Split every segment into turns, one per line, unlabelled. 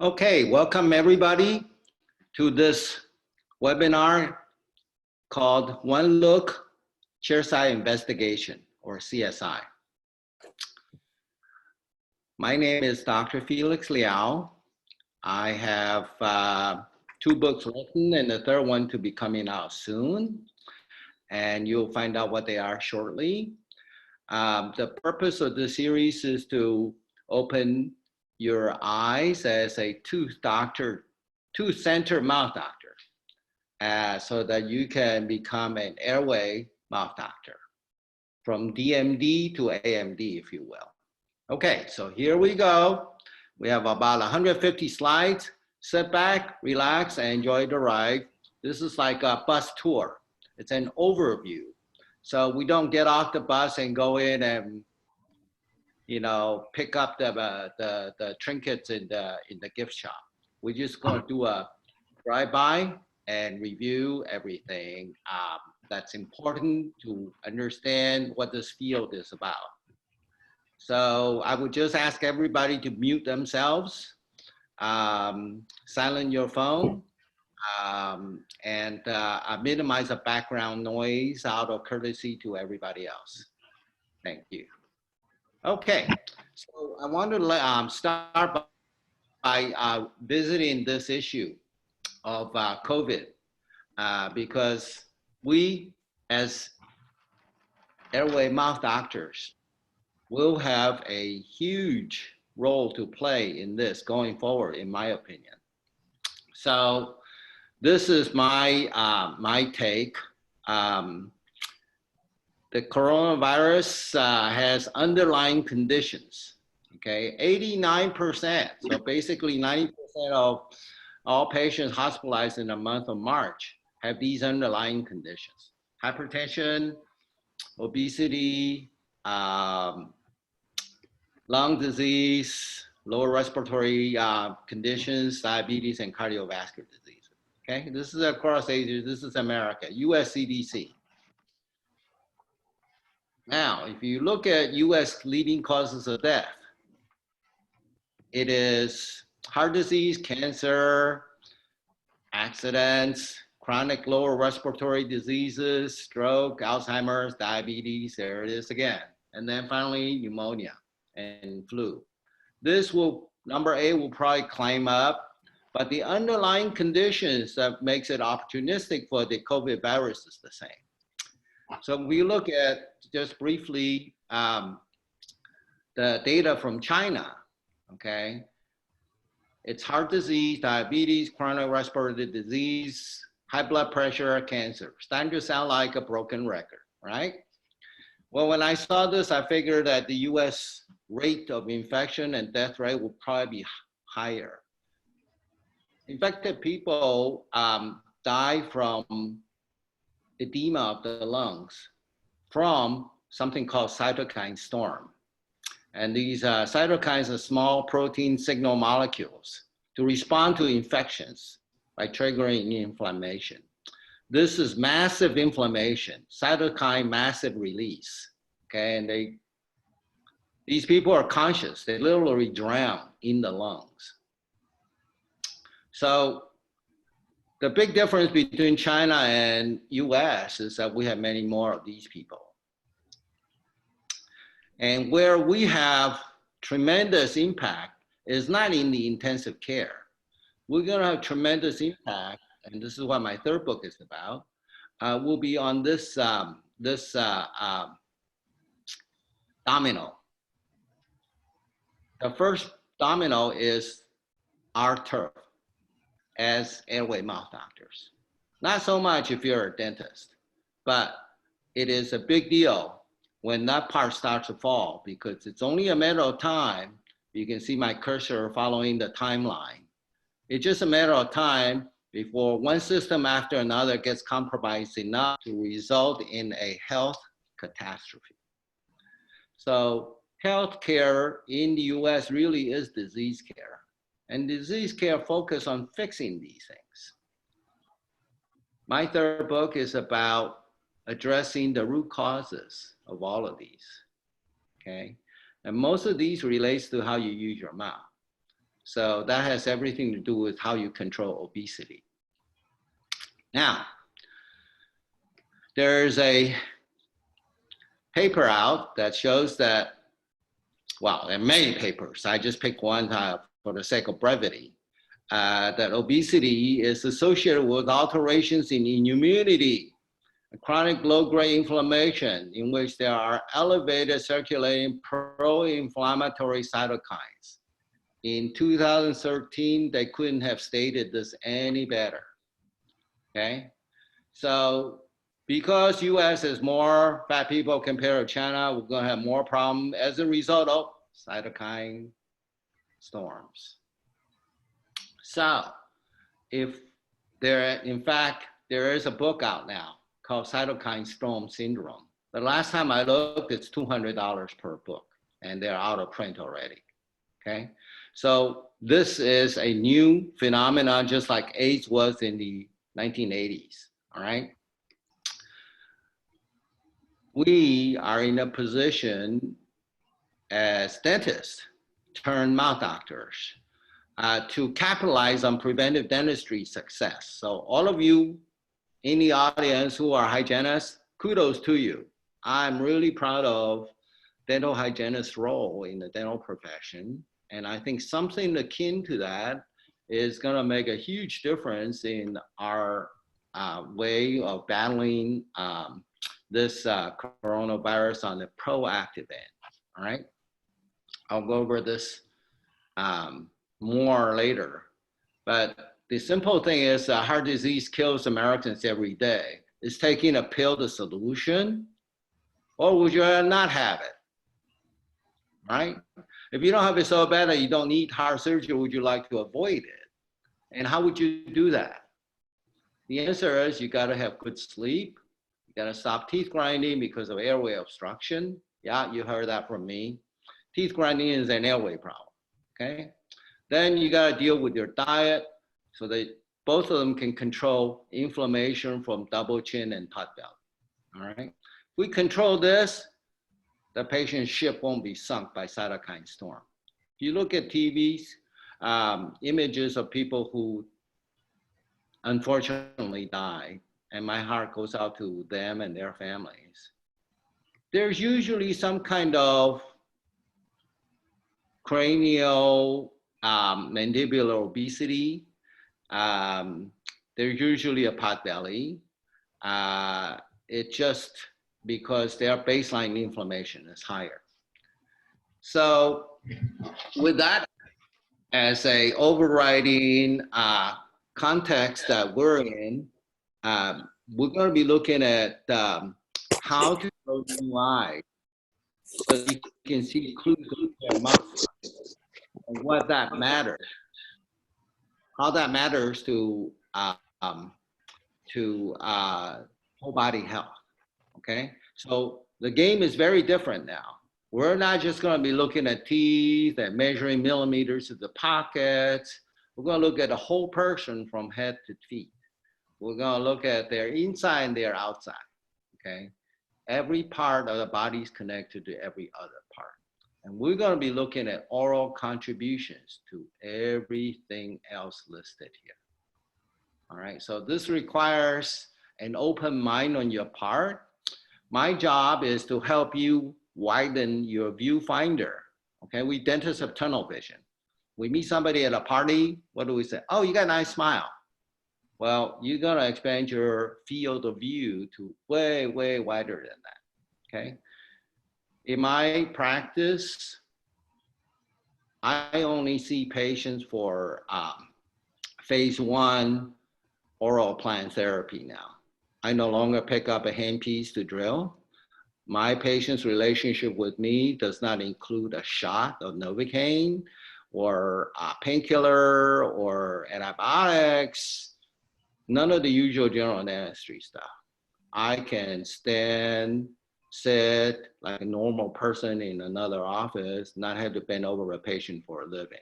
Okay, welcome everybody to this webinar called OneLook CSI Investigation, or CSI. My name is Dr. Felix Liao. I have two books written and the third one to be coming out soon. And you'll find out what they are shortly. The purpose of the series is to open your eyes as a tooth-center mouth doctor, so that you can become an airway mouth doctor, from DMD to AMD, if you will. Okay, so here we go. We have about 150 slides. Sit back, relax, and enjoy the ride. This is like a bus tour. It's an overview. So we don't get off the bus and go in and pick up the trinkets in the gift shop. We're just going to do a drive-by and review everything that's important to understand what this field is about. So I would just ask everybody to mute themselves, silence your phone, and minimize the background noise out of courtesy to everybody else. Thank you. Okay, so I want to start by visiting this issue of COVID, because we, as airway mouth doctors, will have a huge role to play in this going forward, in my opinion. So this is my my take. The coronavirus has underlying conditions, okay? 89%, so basically 90% of all patients hospitalized in the month of March have these underlying conditions: hypertension, obesity, lung disease, lower respiratory conditions, diabetes, and cardiovascular disease. Okay, this is across Asia. This is America, US CDC. Now, if you look at US leading causes of death, it is heart disease, cancer, accidents, chronic lower respiratory diseases, stroke, Alzheimer's, diabetes, there it is again. And then finally, pneumonia and flu. This will, number 8 will probably climb up, but the underlying conditions that makes it opportunistic for the COVID virus is the same. So we look at, just briefly, the data from China, okay? It's heart disease, diabetes, chronic respiratory disease, high blood pressure, cancer. Starting to sound like a broken record, right? Well, when I saw this, I figured that the US rate of infection and death rate will probably be higher. Infected people die from edema of the lungs from something called cytokine storm. And these cytokines are small protein signal molecules to respond to infections by triggering inflammation. This is massive inflammation, cytokine massive release, okay? And these people are conscious. They literally drown in the lungs. So the big difference between China and US is that we have many more of these people. And where we have tremendous impact is not in the intensive care. We're gonna have tremendous impact, and this is what my third book is about, will be on this, domino. The first domino is our turf as airway mouth doctors. Not so much if you're a dentist, but it is a big deal when that part starts to fall, because it's only a matter of time. You can see my cursor following the timeline. It's just a matter of time before one system after another gets compromised enough to result in a health catastrophe. So healthcare in the US really is disease care. And disease care focus on fixing these things. My third book is about addressing the root causes of all of these, okay? And most of these relates to how you use your mouth. So that has everything to do with how you control obesity. Now, there's a paper out that shows that, well, there are many papers. I just picked one for the sake of brevity, that obesity is associated with alterations in immunity, chronic low-grade inflammation in which there are elevated circulating pro-inflammatory cytokines. In 2013, they couldn't have stated this any better, okay? So because US has more fat people compared to China, we're gonna have more problems as a result of cytokine storms. So if in fact, there is a book out now called Cytokine Storm Syndrome. The last time I looked, it's $200 per book, and they're out of print already, okay? So this is a new phenomenon, just like AIDS was in the 1980s, all right? We are in a position as dentists turned mouth doctors to capitalize on preventive dentistry success. So all of you in the audience who are hygienists, kudos to you. I'm really proud of dental hygienist's role in the dental profession. And I think something akin to that is gonna make a huge difference in our way of battling this coronavirus on the proactive end, all right? I'll go over this more later, but the simple thing is heart disease kills Americans every day. Is taking a pill the solution, or would you not have it, right? If you don't have it so bad that you don't need heart surgery, would you like to avoid it? And how would you do that? The answer is you gotta have good sleep. You gotta stop teeth grinding because of airway obstruction. Yeah, you heard that from me. Teeth grinding is an airway problem, okay? Then you gotta deal with your diet so that both of them can control inflammation from double chin and pot belly, all right? If we control this, the patient's ship won't be sunk by cytokine storm. If you look at TV's images of people who unfortunately die, and my heart goes out to them and their families, there's usually some kind of cranial mandibular obesity. There's usually a pot belly. It's just because their baseline inflammation is higher. So with that as a overriding context that we're in, we're going to be looking at how to grow new eyes so you can see clues in their mouth and what that matters, how that matters to whole body health, okay? So the game is very different now. We're not just gonna be looking at teeth and measuring millimeters of the pockets. We're gonna look at the whole person from head to feet. We're gonna look at their inside and their outside, okay? Every part of the body is connected to every other part. And we're gonna be looking at oral contributions to everything else listed here. All right, so this requires an open mind on your part. My job is to help you widen your viewfinder. Okay, we dentists have tunnel vision. We meet somebody at a party, what do we say? Oh, you got a nice smile. Well, you're gonna expand your field of view to way, way wider than that, okay? In my practice, I only see patients for phase 1 oral implant therapy now. I no longer pick up a handpiece to drill. My patient's relationship with me does not include a shot of Novocaine or a painkiller or antibiotics, none of the usual general dentistry stuff. I can stand, sit like a normal person in another office, not have to bend over a patient for a living.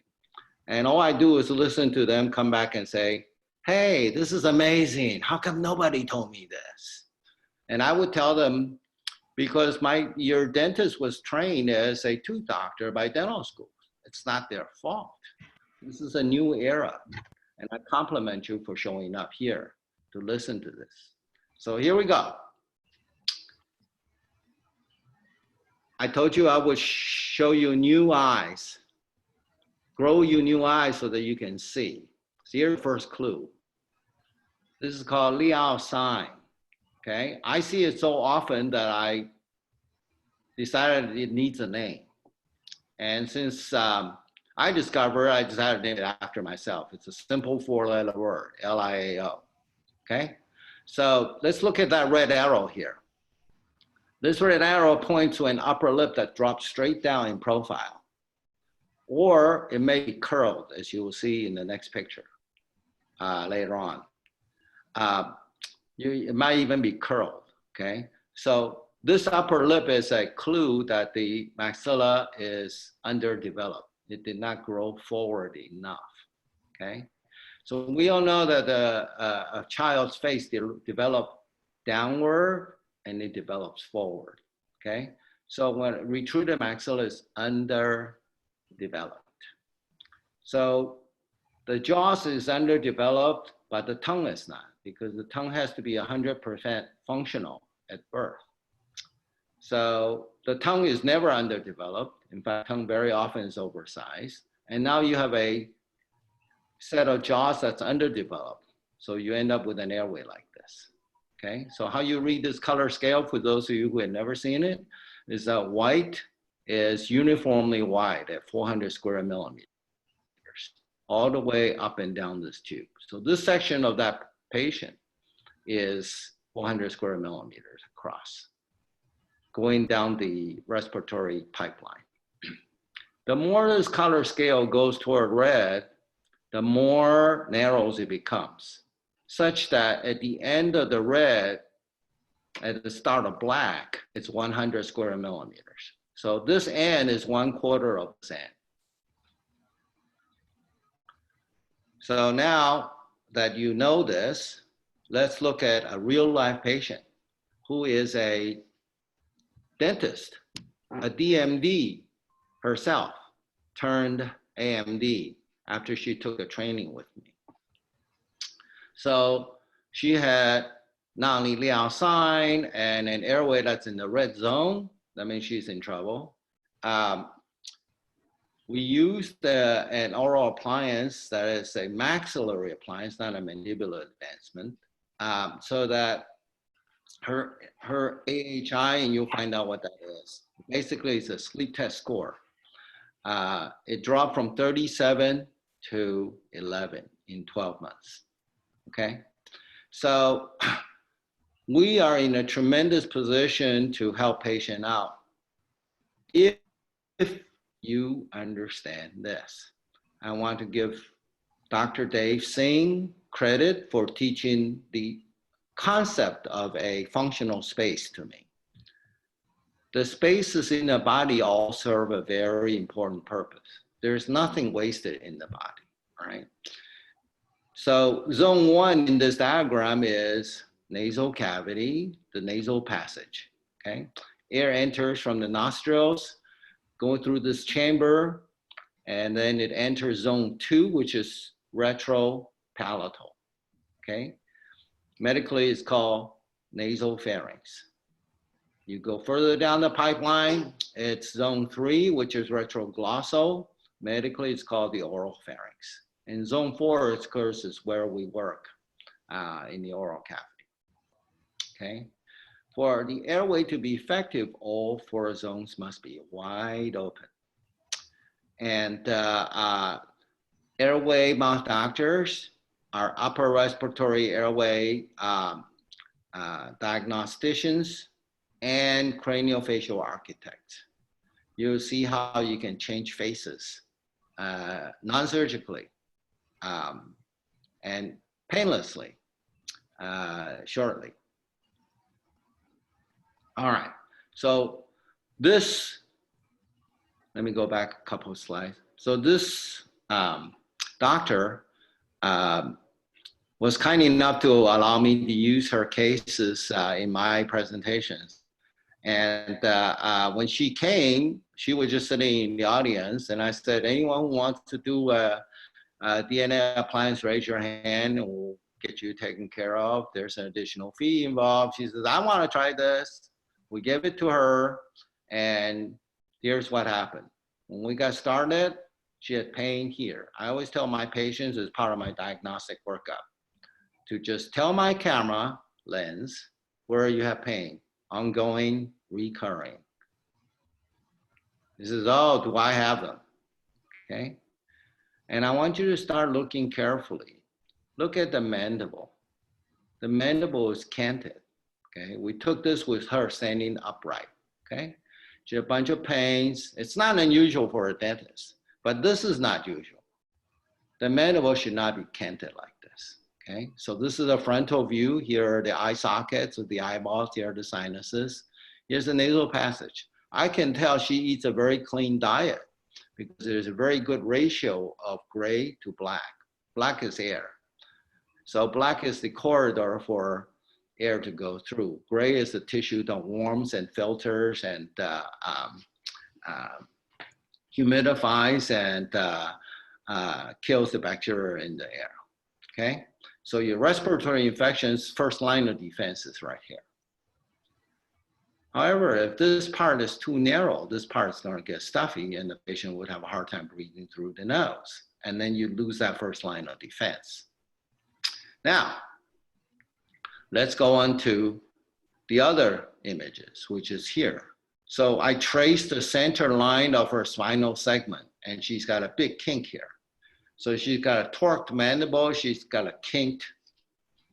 And all I do is listen to them come back and say, hey, this is amazing. How come nobody told me this? And I would tell them, because your dentist was trained as a tooth doctor by dental school. It's not their fault. This is a new era. And I compliment you for showing up here to listen to this. So here we go. I told you I would show you new eyes, grow you new eyes so that you can see. So here's the first clue. This is called Liao sign, okay? I see it so often that I decided it needs a name. And since I decided to name it after myself. It's a simple 4-letter word, L-I-A-O, okay? So let's look at that red arrow here. This red arrow points to an upper lip that drops straight down in profile. Or it may be curled, as you will see in the next picture later on. It might even be curled, okay? So this upper lip is a clue that the maxilla is underdeveloped. It did not grow forward enough, okay? So we all know that a child's face develops downward and it develops forward, okay? So when retruded maxilla is underdeveloped. So the jaws is underdeveloped, but the tongue is not, because the tongue has to be 100% functional at birth. So the tongue is never underdeveloped. In fact, tongue very often is oversized. And now you have a set of jaws that's underdeveloped. So you end up with an airway like this, okay? So how you read this color scale, for those of you who have never seen it, is that white is uniformly wide at 400 square millimeters, all the way up and down this tube. So this section of that patient is 400 square millimeters across, going down the respiratory pipeline. The more this color scale goes toward red, the more narrows it becomes, such that at the end of the red, at the start of black, it's 100 square millimeters. So this N is 1/4 of this N. So now that you know this, let's look at a real life patient who is a dentist, a DMD herself, turned AMD after she took a training with me. So she had not only Liao sign and an airway that's in the red zone, that means she's in trouble. We used an oral appliance that is a maxillary appliance, not a mandibular advancement, so that her AHI, and you'll find out what that is. Basically, it's a sleep test score. It dropped from 37 to 11 in 12 months, okay? So we are in a tremendous position to help patient out if you understand this. I want to give Dr. Dave Singh credit for teaching the concept of a functional space to me. The spaces in the body all serve a very important purpose. There's nothing wasted in the body, right? So zone 1 in this diagram is nasal cavity, the nasal passage, okay? Air enters from the nostrils, going through this chamber, and then it enters zone 2, which is retropalatal, okay? Medically, it's called nasal pharynx. You go further down the pipeline, it's zone 3, which is retroglossal. Medically, it's called the oral pharynx. And zone 4, of course, is where we work in the oral cavity, okay? For the airway to be effective, all 4 zones must be wide open. And airway mouth doctors are upper respiratory airway diagnosticians and craniofacial architects. You'll see how you can change faces non-surgically and painlessly shortly. All right, so this, let me go back a couple of slides. So this doctor was kind enough to allow me to use her cases in my presentations. And when she came, she was just sitting in the audience, and I said, anyone who wants to do a DNA appliance, raise your hand and we'll get you taken care of. There's an additional fee involved. She says, I want to try this. We give it to her, and here's what happened. When we got started, she had pain here. I always tell my patients as part of my diagnostic workup to just tell my camera lens where you have pain, ongoing, recurring. This is, oh, do I have them? Okay. And I want you to start looking carefully. Look at the mandible. The mandible is canted. Okay. We took this with her standing upright. Okay. She had a bunch of pains. It's not unusual for a dentist, but this is not usual. The mandible should not be canted like this. Okay. So this is a frontal view. Here are the eye sockets of the eyeballs. Here are the sinuses. Here's the nasal passage. I can tell she eats a very clean diet because there's a very good ratio of gray to black. Black is air. So black is the corridor for air to go through. Gray is the tissue that warms and filters and humidifies and kills the bacteria in the air, okay? So your respiratory infections, first line of defense is right here. However, if this part is too narrow, this part is going to get stuffy and the patient would have a hard time breathing through the nose. And then you lose that first line of defense. Now, let's go on to the other images, which is here. So I traced the center line of her spinal segment and she's got a big kink here. So she's got a torqued mandible, she's got a kinked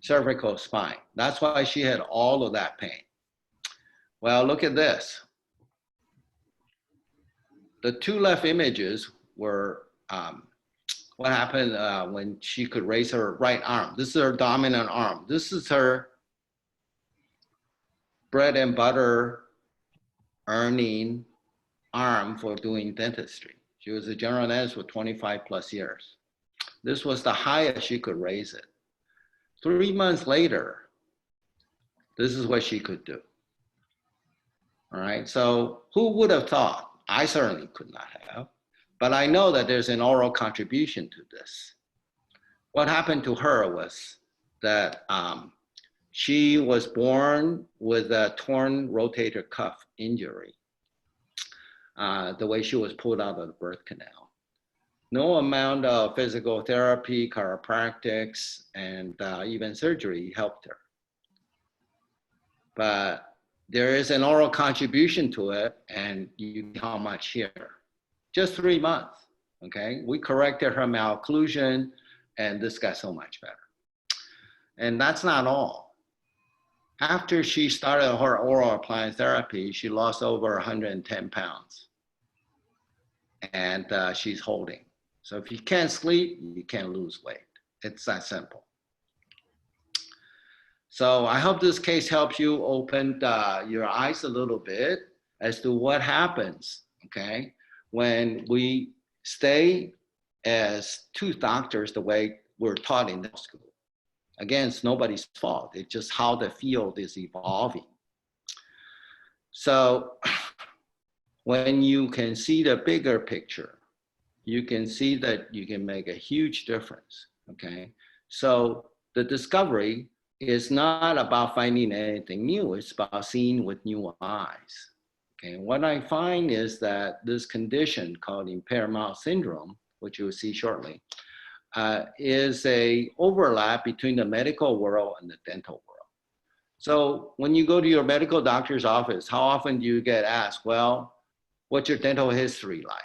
cervical spine. That's why she had all of that pain. Well, look at this. The two left images were what happened when she could raise her right arm. This is her dominant arm. This is her bread and butter earning arm for doing dentistry. She was a general dentist for 25 plus years. This was the highest she could raise it. 3 months later, this is what she could do. All right, so who would have thought? I certainly could not have, but I know that there's an oral contribution to this. What happened to her was that she was born with a torn rotator cuff injury, the way she was pulled out of the birth canal. No amount of physical therapy, chiropractics, and even surgery helped her. But there is an oral contribution to it, and you see how much here. Just 3 months, okay? We corrected her malocclusion, and this got so much better. And that's not all. After she started her oral appliance therapy, she lost over 110 pounds. And she's holding. So if you can't sleep, you can't lose weight. It's that simple. So I hope this case helps you open your eyes a little bit as to what happens, okay, when we stay as tooth doctors the way we're taught in dental school. Again, it's nobody's fault. It's just how the field is evolving. So when you can see the bigger picture, you can see that you can make a huge difference, okay? So the discovery is not about finding anything new, it's about seeing with new eyes. Okay, what I find is that this condition called impaired mouth syndrome, which you will see shortly, is a overlap between the medical world and the dental world. So when you go to your medical doctor's office, how often do you get asked, well, what's your dental history like?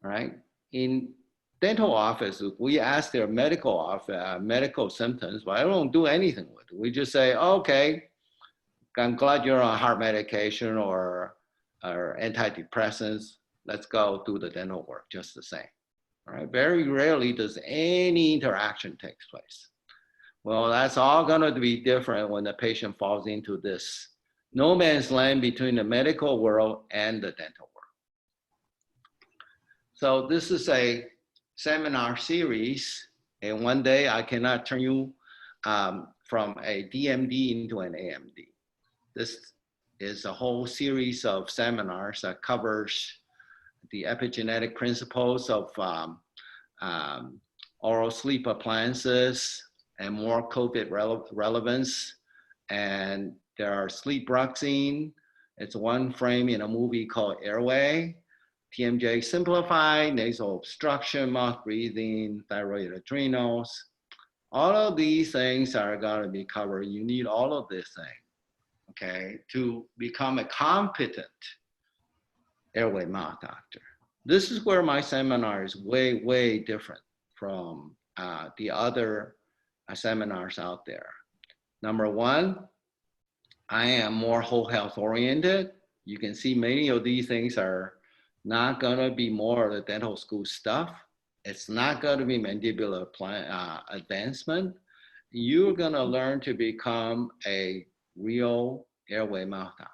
All right, in dental office, we ask their medical symptoms, but I don't do anything with it. We just say, okay, I'm glad you're on heart medication or antidepressants. Let's go do the dental work just the same. All right, very rarely does any interaction take place. Well, that's all gonna be different when the patient falls into this no man's land between the medical world and the dental world. So this is a seminar series, and one day I cannot turn you from a DMD into an AMD. This is a whole series of seminars that covers the epigenetic principles of oral sleep appliances and more COVID relevance. And there are sleep bruxing. It's one frame in a movie called Airway. TMJ simplified, nasal obstruction, mouth breathing, thyroid adrenals. All of these things are going to be covered. You need all of this thing, okay, to become a competent airway mouth doctor. This is where my seminar is way, way different from the other seminars out there. Number one, I am more whole health oriented. You can see many of these things are not gonna be more of the dental school stuff. It's not gonna be mandibular advancement. You're gonna learn to become a real airway mouth doctor.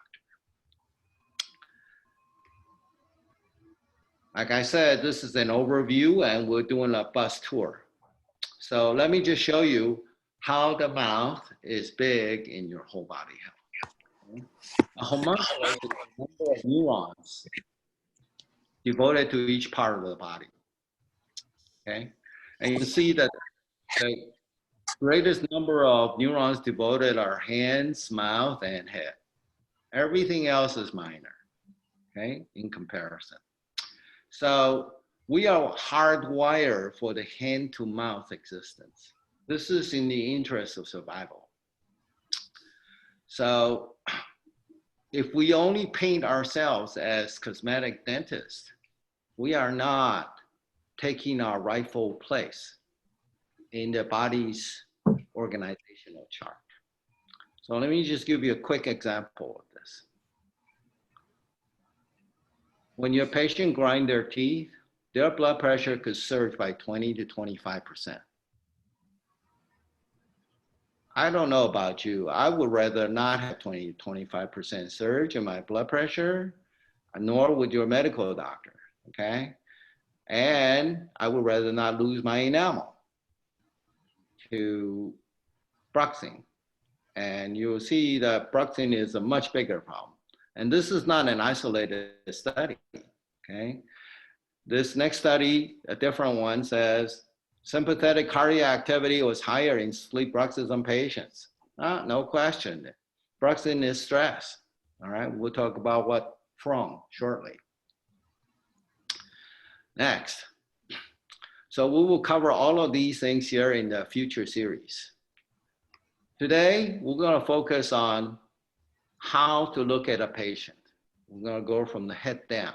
Like I said, this is an overview and we're doing a bus tour. So let me just show you how the mouth is big in your whole body health. A homunculus is the number of neurons devoted to each part of the body, okay? And you can see that the greatest number of neurons devoted are hands, mouth, and head. Everything else is minor, okay, in comparison. So we are hardwired for the hand-to-mouth existence. This is in the interest of survival. So if we only paint ourselves as cosmetic dentists, we are not taking our rightful place in the body's organizational chart. So let me just give you a quick example of this. When your patient grinds their teeth, their blood pressure could surge by 20 to 25%. I don't know about you. I would rather not have 20 to 25% surge in my blood pressure, nor would your medical doctor, okay? And I would rather not lose my enamel to bruxing. And you'll see that bruxing is a much bigger problem. And this is not an isolated study, okay? This next study, a different one, says sympathetic cardiac activity was higher in sleep bruxism patients. No question. Bruxing is stress. All right, we'll talk about what from shortly. Next. So we will cover all of these things here in the future series. Today, we're going to focus on how to look at a patient. We're going to go from the head down.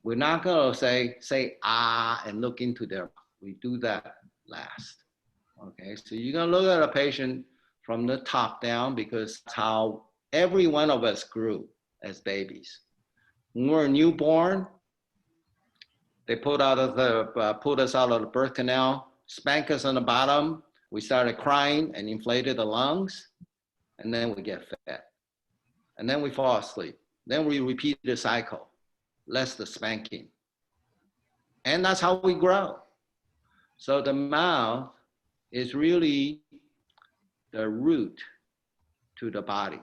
We're not going to say ah and look into their mouth. We do that last. Okay, so you're going to look at a patient from the top down because that's how every one of us grew as babies. When we were newborn, they pulled us out of the birth canal, spanked us on the bottom. We started crying and inflated the lungs, and then we get fed. And then we fall asleep. Then we repeat the cycle, less the spanking. And that's how we grow. So the mouth is really the root to the body.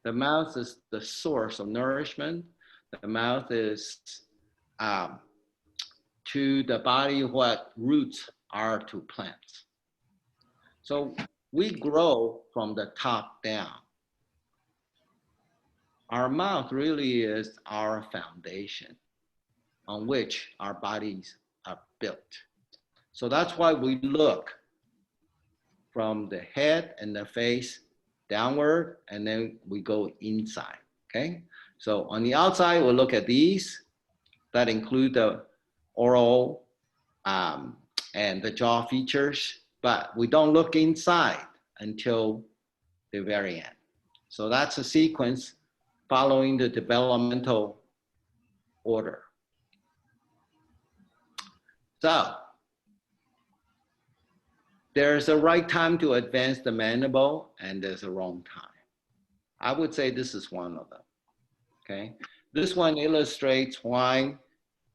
The mouth is the source of nourishment. The mouth is to the body what roots are to plants. So we grow from the top down. Our mouth really is our foundation on which our bodies are built. So that's why we look from the head and the face downward, and then we go inside, okay? So on the outside, we'll look at these that include the oral and the jaw features, but we don't look inside until the very end. So that's a sequence following the developmental order. So there's a right time to advance the mandible and there's a wrong time. I would say this is one of them, okay? This one illustrates why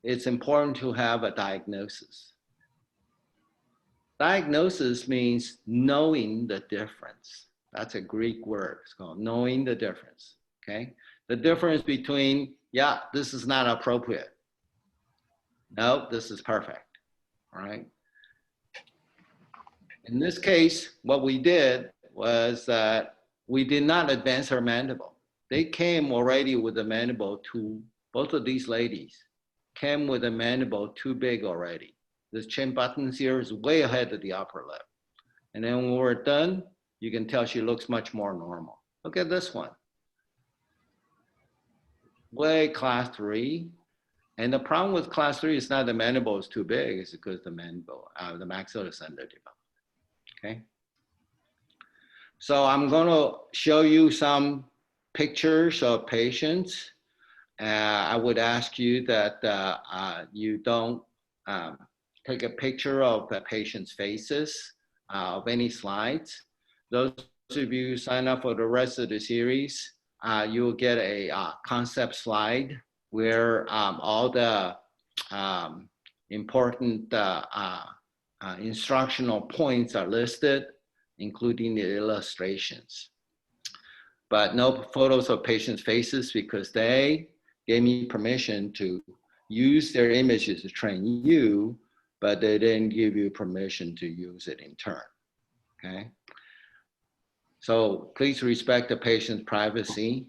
it's important to have a diagnosis. Diagnosis means knowing the difference. That's a Greek word, it's called knowing the difference, okay? The difference between, yeah, this is not appropriate, No, this is perfect. All right. In this case, what we did was that we did not advance her mandible. They came already with a mandible too, both of these ladies came with a mandible too big already. This chin button here is way ahead of the upper lip. And then when we're done, you can tell she looks much more normal. Look at this one. Way class 3. And the problem with class 3 is not the mandible is too big, it's because the mandible, the maxilla is underdeveloped. Okay. So I'm going to show you some pictures of patients. I would ask you that you don't take a picture of the patient's faces of any slides. Those of you who sign up for the rest of the series, you will get a concept slide where all the important instructional points are listed, including the illustrations. But no photos of patients' faces because they gave me permission to use their images to train you, but they didn't give you permission to use it in turn, okay? So please respect the patient's privacy.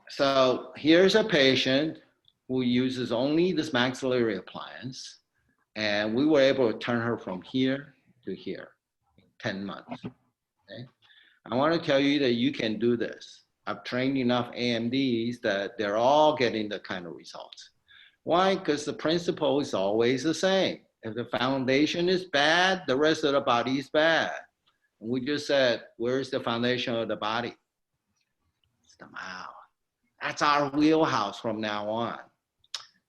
So here's a patient who uses only this maxillary appliance, and we were able to turn her from here to here in 10 months, okay? I want to tell you that you can do this. I've trained enough AMDs that they're all getting the kind of results. Why? Because the principle is always the same. If the foundation is bad, the rest of the body is bad. And we just said, where's the foundation of the body? It's the mouth. That's our wheelhouse from now on.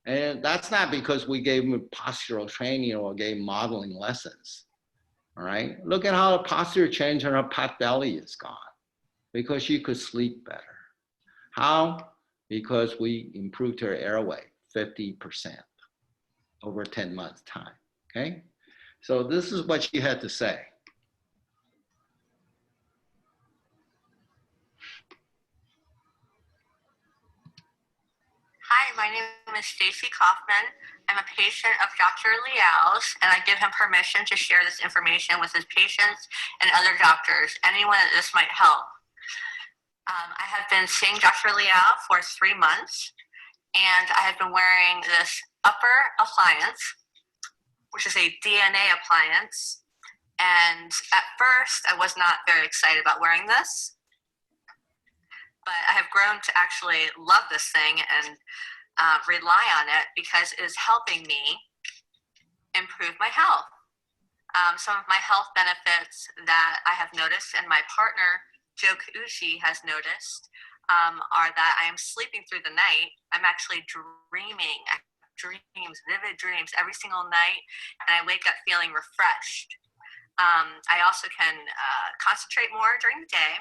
And that's not because we gave them postural training or gave modeling lessons. All right, look at how the posture change on her pot belly is gone because she could sleep better. How? Because we improved her airway 50% over 10 months time, okay? So this is what she had to say.
Hi, my name is Stacy Kaufman. I'm a patient of Dr. Liao's, and I give him permission to share this information with his patients and other doctors, anyone that this might help. I have been seeing Dr. Liao for 3 months, and I have been wearing this upper appliance, which is a DNA appliance. And at first, I was not very excited about wearing this, but I have grown to actually love this thing and rely on it because it is helping me improve my health. Some of my health benefits that I have noticed and my partner, Joe Kauchi, has noticed are that I am sleeping through the night. I'm actually dreaming dreams, vivid dreams every single night, and I wake up feeling refreshed. I also can concentrate more during the day,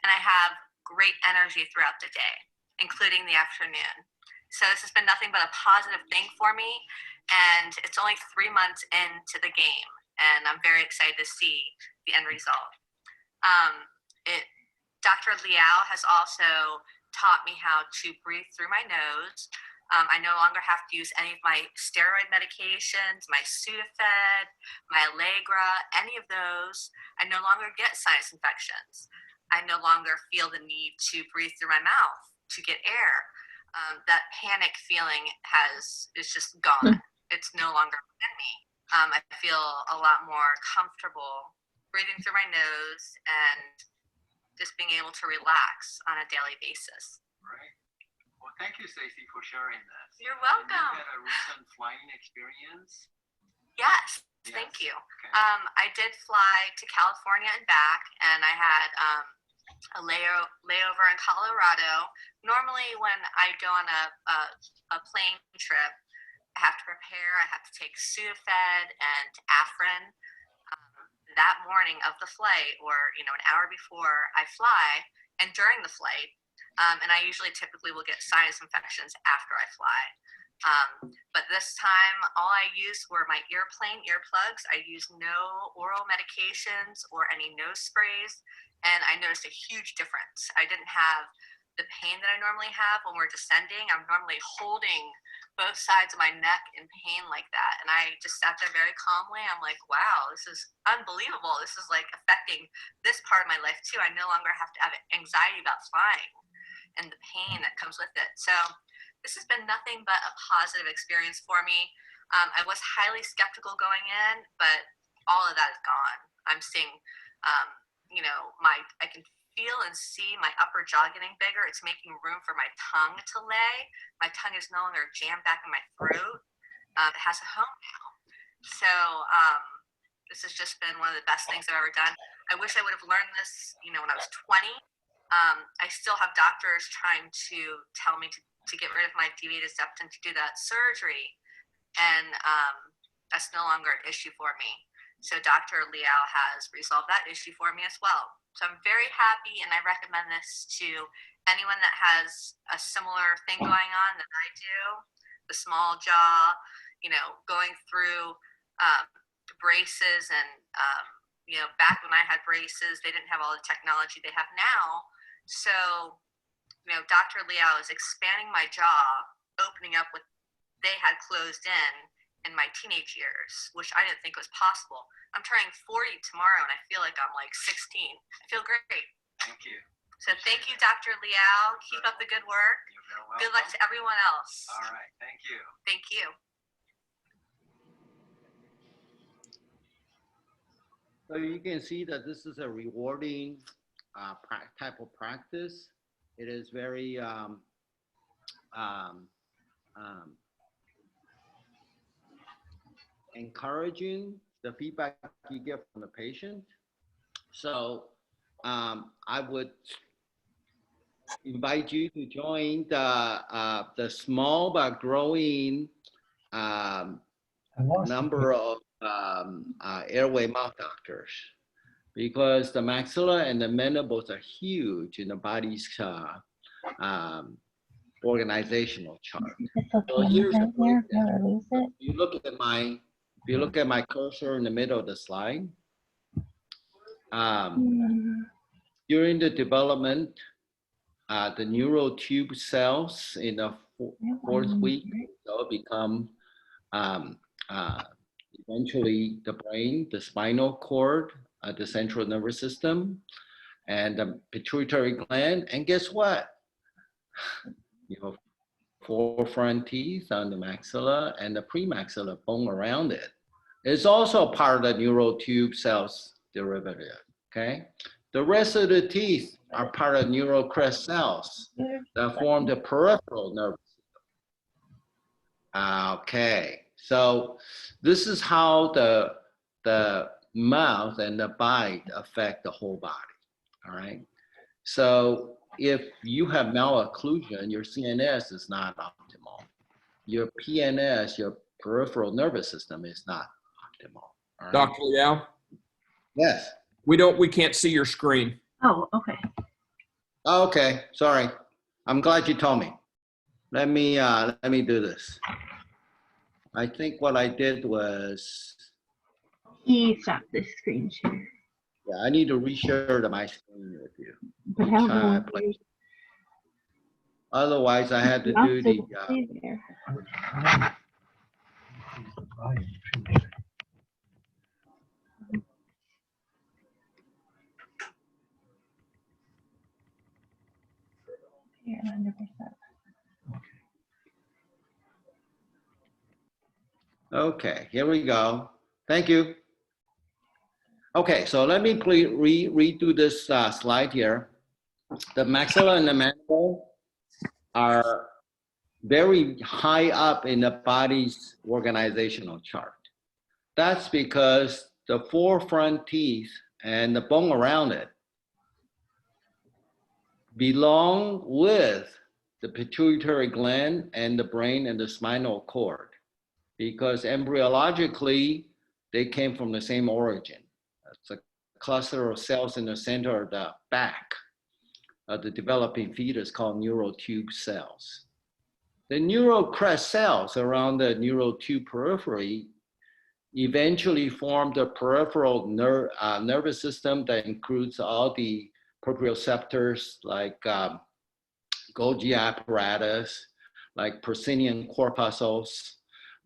and I have great energy throughout the day, including the afternoon. So this has been nothing but a positive thing for me, and it's only 3 months into the game, and I'm very excited to see the end result. Dr. Liao has also taught me how to breathe through my nose. I no longer have to use any of my steroid medications, my Sudafed, my Allegra, any of those. I no longer get sinus infections. I no longer feel the need to breathe through my mouth to get air. That panic feeling is just gone. It's no longer within me. I feel a lot more comfortable breathing through my nose and just being able to relax on a daily basis.
Right. Well, thank you, Stacey, for sharing this.
You're welcome.
You had a recent flying experience?
Yes. Thank you. Okay. I did fly to California and back, and I had a layover in Colorado. Normally, when I go on a plane trip, I have to prepare. I have to take Sudafed and Afrin that morning of the flight, or an hour before I fly, and during the flight. And I usually typically will get sinus infections after I fly. But this time, all I used were my earplugs. I used no oral medications or any nose sprays, and I noticed a huge difference. I didn't have the pain that I normally have when we're descending. I'm normally holding both sides of my neck in pain like that. And I just sat there very calmly. I'm like, wow, this is unbelievable. This is like affecting this part of my life too. I no longer have to have anxiety about flying and the pain that comes with it. So this has been nothing but a positive experience for me. I was highly skeptical going in, but all of that is gone. I'm seeing, you know, I can feel and see my upper jaw getting bigger. It's making room for my tongue to lay. My tongue is no longer jammed back in my throat. It has a home now. So this has just been one of the best things I've ever done. I wish I would have learned this, you know, when I was 20. I still have doctors trying to tell me to get rid of my deviated septum to do that surgery. And that's no longer an issue for me. So Dr. Liao has resolved that issue for me as well. So I'm very happy, and I recommend this to anyone that has a similar thing going on that I do, the small jaw, you know, going through braces. And, you know, back when I had braces, they didn't have all the technology they have now. So, you know, Dr. Liao is expanding my jaw, opening up what they had closed in my teenage years, which I didn't think was possible. I'm turning 40 tomorrow, and I feel like I'm like 16. I feel great.
Thank you.
So thank you, Dr. Liao. Keep up the good work.
You're very welcome.
Good luck to everyone else.
All right. Thank you.
Thank you.
So you can see that this is a rewarding type of practice. It is very encouraging, the feedback you get from the patient. So I would invite you to join the small but growing number of airway mouth doctors, because the maxilla and the mandibles are huge in the body's organizational chart. So here's a quick example. If you look at my cursor in the middle of the slide, during the development, the neural tube cells in the fourth week will become eventually the brain, the spinal cord, the central nervous system, and the pituitary gland. And guess what? You know, 4 front teeth on the maxilla and the premaxilla bone around it. It's also part of the neural tube cells derivative, okay? The rest of the teeth are part of neural crest cells that form the peripheral nervous system. Okay, so this is how the mouth and the bite affect the whole body, all right? So if you have malocclusion, your CNS is not optimal. Your PNS, your peripheral nervous system, is not optimal. Right?
Dr. Liao,
Yes.
we can't see your screen.
Oh, okay.
Okay, sorry. I'm glad you told me. Let me do this. I think what I did was,
He stopped the screen share.
yeah, I need to reshare my screen with you.
But how about
Otherwise, I had to do the.
Yeah, 100%.
Okay, here we go. Thank you. Okay, so let me redo this slide here. The maxilla and the mandible are very high up in the body's organizational chart. That's because the 4 front teeth and the bone around it belong with the pituitary gland and the brain and the spinal cord, because embryologically, they came from the same origin. It's a cluster of cells in the center of the back of the developing fetus called neural tube cells. The neural crest cells around the neural tube periphery eventually form the peripheral nervous system that includes all the proprioceptors like Golgi apparatus, like proscenium corpuscles,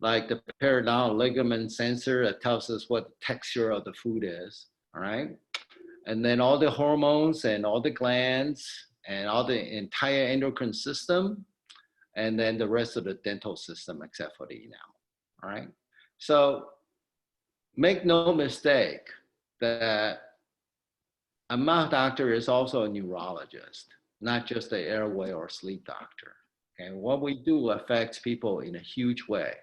like the periodontal ligament sensor that tells us what the texture of the food is, all right? And then all the hormones and all the glands and all the entire endocrine system, and then the rest of the dental system except for the enamel, all right? So make no mistake that a mouth doctor is also a neurologist, not just an airway or sleep doctor. Okay, what we do affects people in a huge way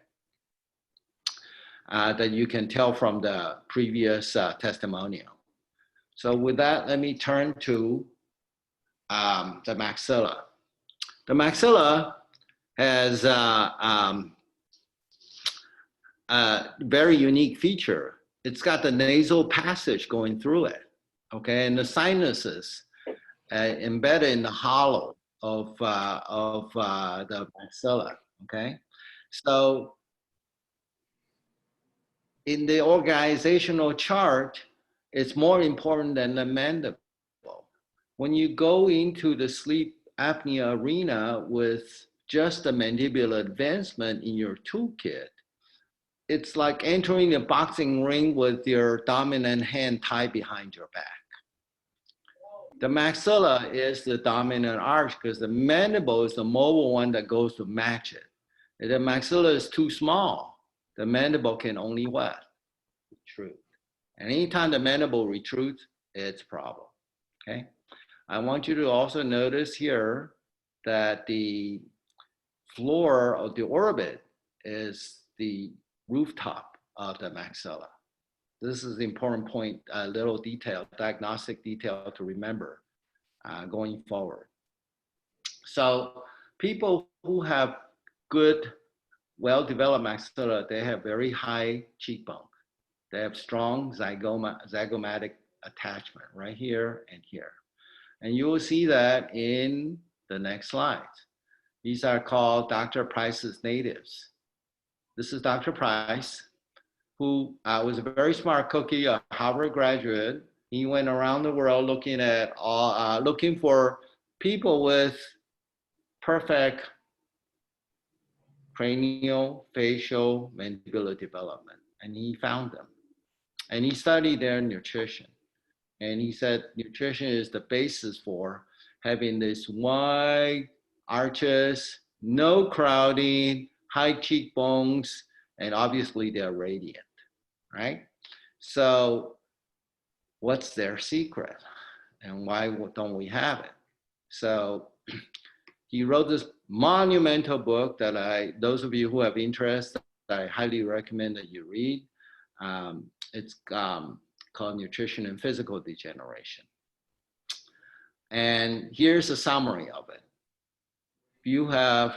that you can tell from the previous testimonial. So with that, let me turn to the maxilla. The maxilla has a very unique feature. It's got the nasal passage going through it, okay, and the sinuses embedded in the hollow of the maxilla, okay? So in the organizational chart, it's more important than the mandible. When you go into the sleep apnea arena with just the mandibular advancement in your toolkit, it's like entering a boxing ring with your dominant hand tied behind your back. The maxilla is the dominant arch because the mandible is the mobile one that goes to match it. If the maxilla is too small, the mandible can only what? Retrude. And anytime the mandible retrudes, it's a problem, okay? I want you to also notice here that the floor of the orbit is the rooftop of the maxilla. This is the important point, a little detail, diagnostic detail to remember going forward. So people who have good, well-developed maxilla, they have very high cheekbone. They have strong zygomatic attachment right here and here. And you will see that in the next slide. These are called Dr. Price's natives. This is Dr. Price, who was a very smart cookie, a Harvard graduate. He went around the world looking at looking for people with perfect cranial, facial, mandibular development, and he found them. And he studied their nutrition. And he said nutrition is the basis for having this wide arches, no crowding, high cheekbones, and obviously they're radiant, right? So what's their secret? And why don't we have it? So he wrote this monumental book that those of you who have interest, I highly recommend that you read. It's called Nutrition and Physical Degeneration. And here's a summary of it. You have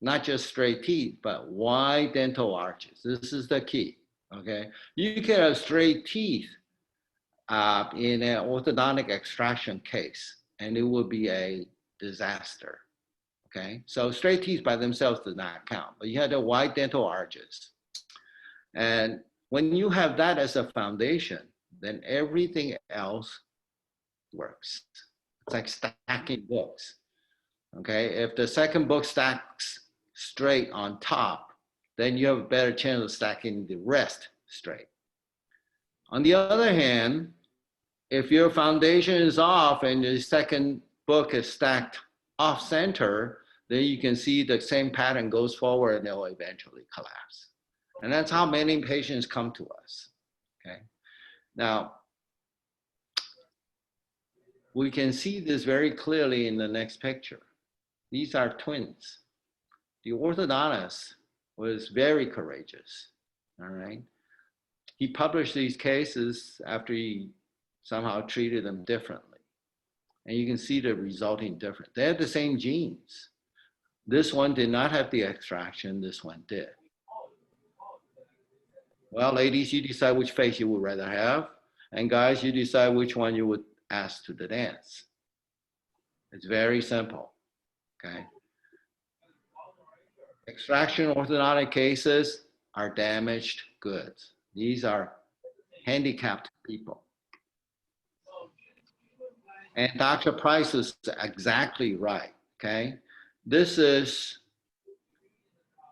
not just straight teeth, but wide dental arches. This is the key, okay? You can have straight teeth in an orthodontic extraction case, and it will be a disaster, okay? So straight teeth by themselves do not count, but you have the wide dental arches. And when you have that as a foundation, then everything else works. It's like stacking books, okay? If the second book stacks straight on top, then you have a better chance of stacking the rest straight. On the other hand, if your foundation is off and the second book is stacked off center, then you can see the same pattern goes forward and it will eventually collapse. And that's how many patients come to us, okay? Now, we can see this very clearly in the next picture. These are twins. The orthodontist was very courageous, all right? He published these cases after he somehow treated them differently. And you can see the resulting difference. They have the same genes. This one did not have the extraction, this one did. Well, ladies, you decide which face you would rather have. And guys, you decide which one you would ask to the dance. It's very simple, okay? Extraction orthodontic cases are damaged goods. These are handicapped people. And Dr. Price is exactly right, okay? This is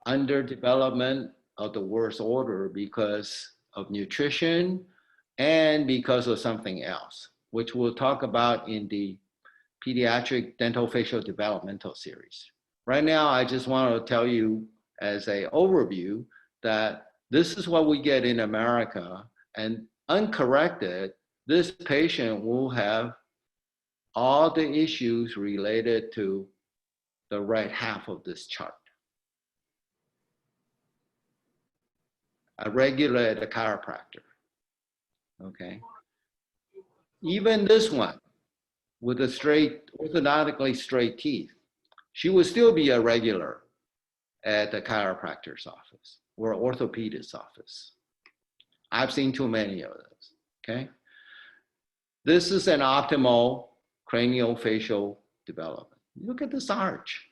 underdevelopment of the worst order because of nutrition and because of something else, which we'll talk about in the pediatric dental facial developmental series. Right now, I just want to tell you as an overview that this is what we get in America, and uncorrected, this patient will have all the issues related to the right half of this chart. A regulated chiropractor, okay? Even this one with a straight, orthodontically straight teeth, she would still be a regular at the chiropractor's office or orthopedist's office. I've seen too many of those, okay? This is an optimal craniofacial development. Look at this arch,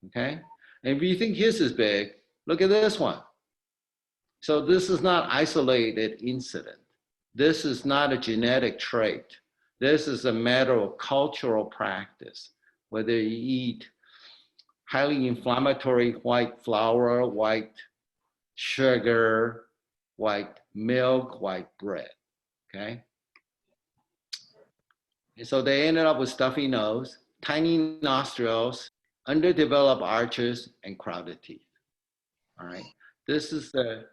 okay? And if you think his is big, look at this one. So this is not isolated incident. This is not a genetic trait. This is a matter of cultural practice, whether you eat highly inflammatory white flour, white sugar, white milk, white bread, okay? And so they ended up with stuffy nose, tiny nostrils, underdeveloped arches, and crowded teeth, all right? This is the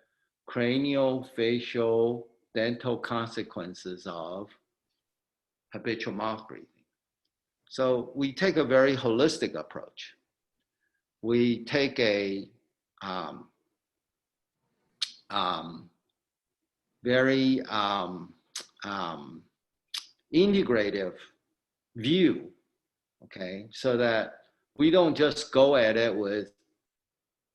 craniofacial dental consequences of habitual mouth breathing. So we take a very holistic approach. We take a very integrative view, okay? So that we don't just go at it with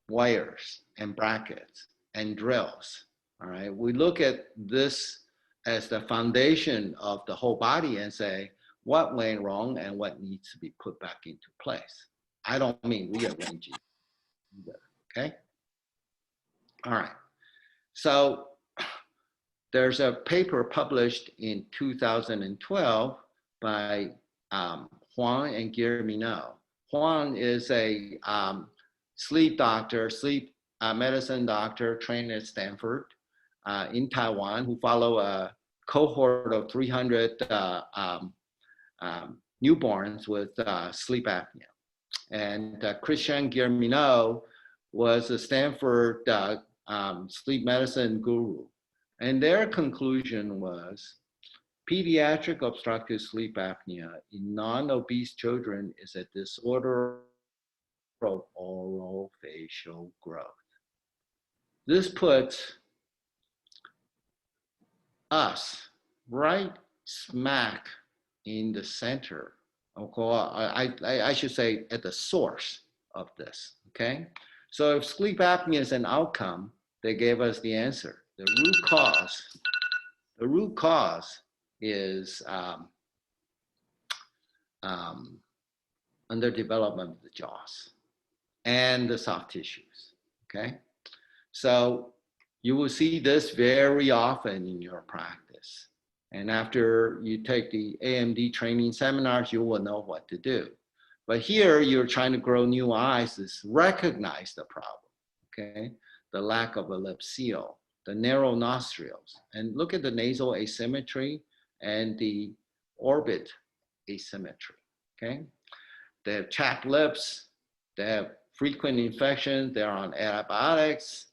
wires and brackets and drills, all right? We look at this as the foundation of the whole body and say, what went wrong and what needs to be put back into place. I don't mean rearranging either, okay? All right, so there's a paper published in 2012 by Huang and Guillermino. Huang is a sleep doctor, sleep medicine doctor trained at Stanford in Taiwan, who follow a cohort of 300 newborns with sleep apnea. And Christian Guillermino was a Stanford sleep medicine guru. And their conclusion was pediatric obstructive sleep apnea in non-obese children is a disorder of oral facial growth. This puts us right smack in the center, I should say at the source of this, okay? So if sleep apnea is an outcome, they gave us the answer. The root cause is underdevelopment of the jaws and the soft tissues, okay? So you will see this very often in your practice. And after you take the AMD training seminars, you will know what to do. But here you're trying to grow new eyes, is recognize the problem, okay? The lack of a lip seal, the narrow nostrils, and look at the nasal asymmetry and the orbit asymmetry, okay? They have chapped lips, they have frequent infections, they're on antibiotics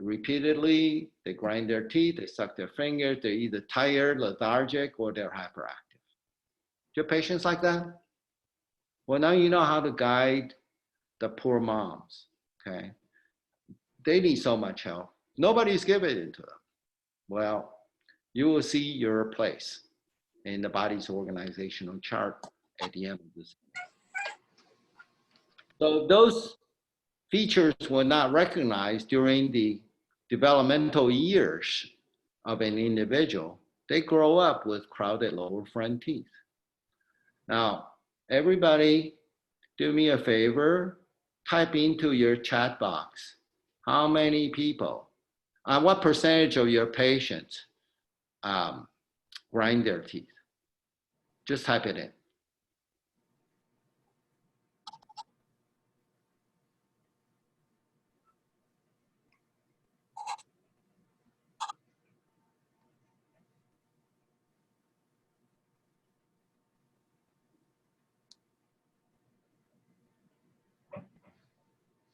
repeatedly, they grind their teeth, they suck their fingers, they're either tired, lethargic, or they're hyperactive. Do you have patients like that? Well, now you know how to guide the poor moms, okay? They need so much help. Nobody's giving it to them. Well, you will see your place in the body's organizational chart at the end of this. So those features were not recognized during the developmental years of an individual. They grow up with crowded lower front teeth. Now, everybody, do me a favor, type into your chat box, how many people, what percentage of your patients grind their teeth? Just type it in.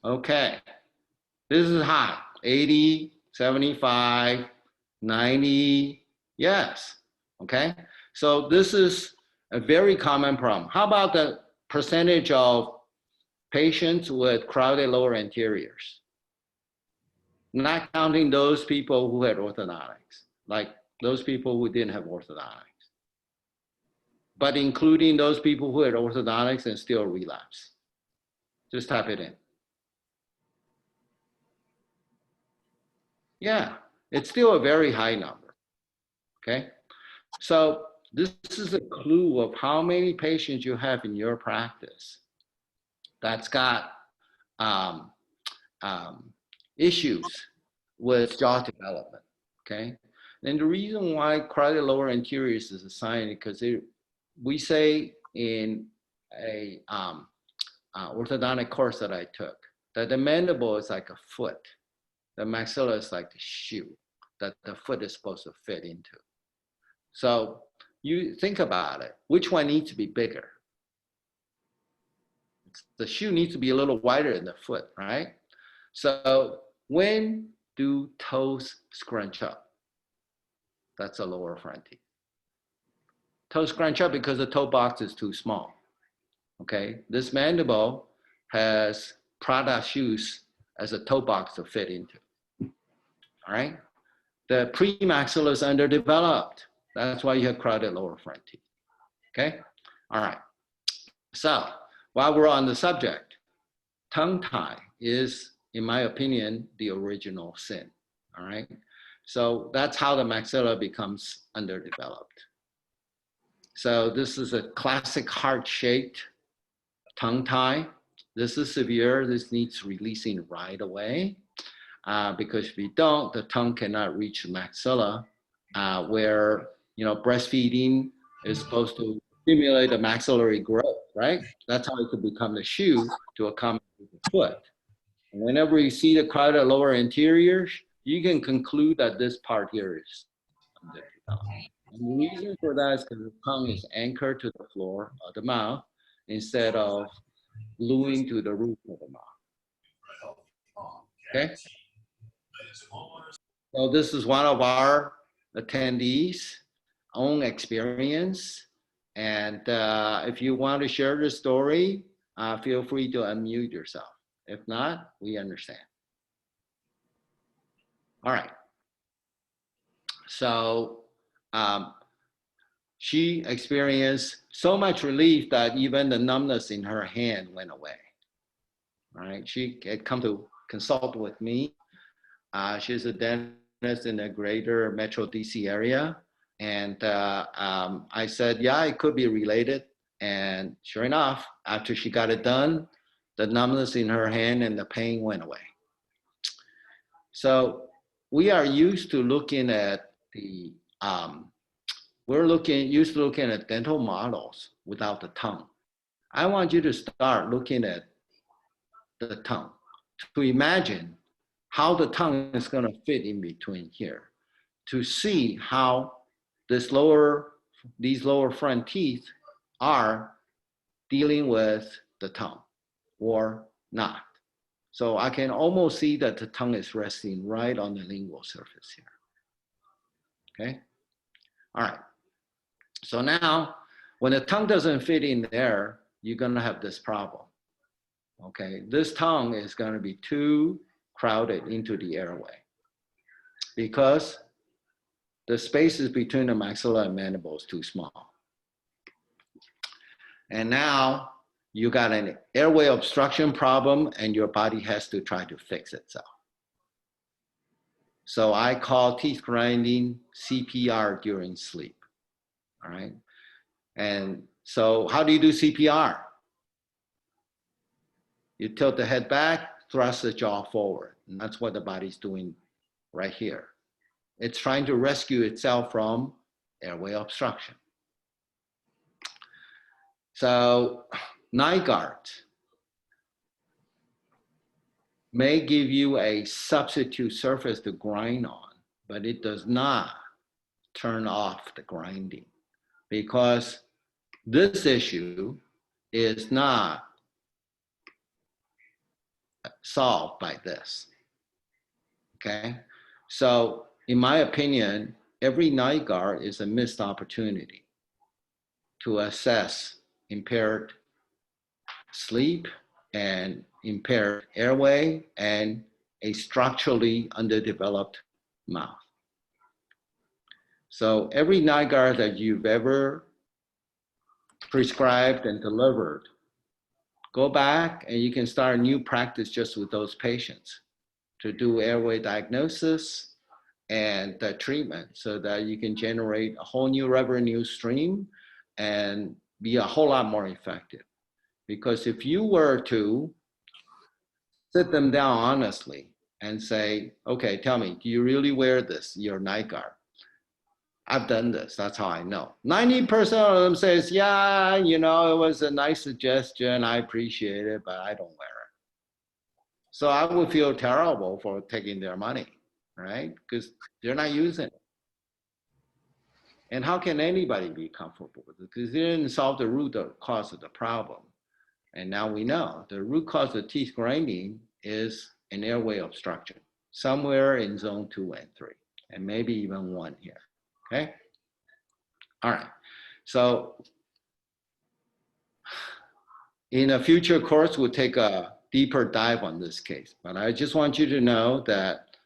Okay, this is high, 80, 75, 90, yes, okay? So this is a very common problem. How about the percentage of patients with crowded lower anteriors? Not counting those people who had orthodontics, like those people who didn't have orthodontics, but including those people who had orthodontics and still relapse. Just type it in. Yeah, it's still a very high number, okay? So this is a clue of how many patients you have in your practice that's got issues with jaw development, okay? And the reason why crowded lower anteriors is assigned because we say in a orthodontic course that I took that the mandible is like a foot. The maxilla is like the shoe that the foot is supposed to fit into. So you think about it, which one needs to be bigger? The shoe needs to be a little wider than the foot, right? So when do toes scrunch up? That's a lower front teeth. Toes scrunch up because the toe box is too small, okay? This mandible has Prada shoes as a toe box to fit into, all right? The premaxilla is underdeveloped. That's why you have crowded lower front teeth, okay? All right, so while we're on the subject, tongue tie is, in my opinion, the original sin, all right? So that's how the maxilla becomes underdeveloped. So this is a classic heart-shaped tongue tie. This is severe. This needs releasing right away because if you don't, the tongue cannot reach the maxilla where, you know, breastfeeding is supposed to stimulate the maxillary growth, right? That's how it could become the shoe to accommodate the foot. And whenever you see the crowded lower anterior, you can conclude that this part here is underdeveloped. And the reason for that is because the tongue is anchored to the floor of the mouth instead of gluing to the roof of the mouth. Okay? So this is one of our attendees' own experience. And if you want to share the story, feel free to unmute yourself. If not, we understand. All right. So she experienced so much relief that even the numbness in her hand went away. All right. She had come to consult with me. She's a dentist in the greater Metro DC area. And I said, yeah, it could be related. And sure enough, after she got it done, the numbness in her hand and the pain went away. So we are used to looking at the, used to looking at dental models without the tongue. I want you to start looking at the tongue to imagine how the tongue is going to fit in between here, to see how these lower front teeth are dealing with the tongue or not. So I can almost see that the tongue is resting right on the lingual surface here. Okay? All right. So now, when the tongue doesn't fit in there, you're going to have this problem. Okay? This tongue is going to be too crowded into the airway because the spaces between the maxilla and mandible is too small. And now you got an airway obstruction problem and your body has to try to fix itself. So I call teeth grinding CPR during sleep, all right? And so how do you do CPR? You tilt the head back, thrust the jaw forward. And that's what the body's doing right here. It's trying to rescue itself from airway obstruction. So night guard may give you a substitute surface to grind on, but it does not turn off the grinding because this issue is not solved by this. Okay, so in my opinion, every night guard is a missed opportunity to assess impaired sleep and impaired airway and a structurally underdeveloped mouth. So every night guard that you've ever prescribed and delivered, go back and you can start a new practice just with those patients to do airway diagnosis and the treatment so that you can generate a whole new revenue stream and be a whole lot more effective. Because if you were to sit them down honestly and say, okay, tell me, do you really wear this, your night guard? I've done this, that's how I know. 90% of them says, yeah, you know, it was a nice suggestion, I appreciate it, but I don't wear it. So I would feel terrible for taking their money, right? Because they're not using it. And how can anybody be comfortable with it? Because they didn't solve the root cause of the problem. And now we know the root cause of teeth grinding is an airway obstruction, somewhere in zone 2 and 3, and maybe even 1 here. Okay. All right. So in a future course, we'll take a deeper dive on this case. But I just want you to know that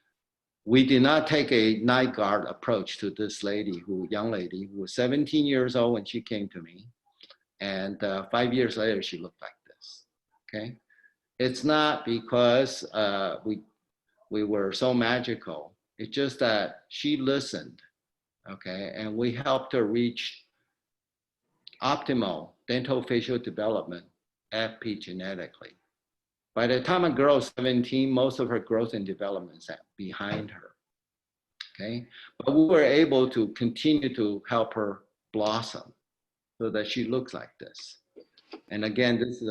we did not take a night guard approach to this lady, young lady who was 17 years old when she came to me. And 5 years later, she looked like this. Okay. It's not because we were so magical. It's just that she listened. Okay, and we helped her reach optimal dental facial development epigenetically. By the time a girl is 17, most of her growth and development is behind her. Okay, but we were able to continue to help her blossom so that she looks like this. And again, this is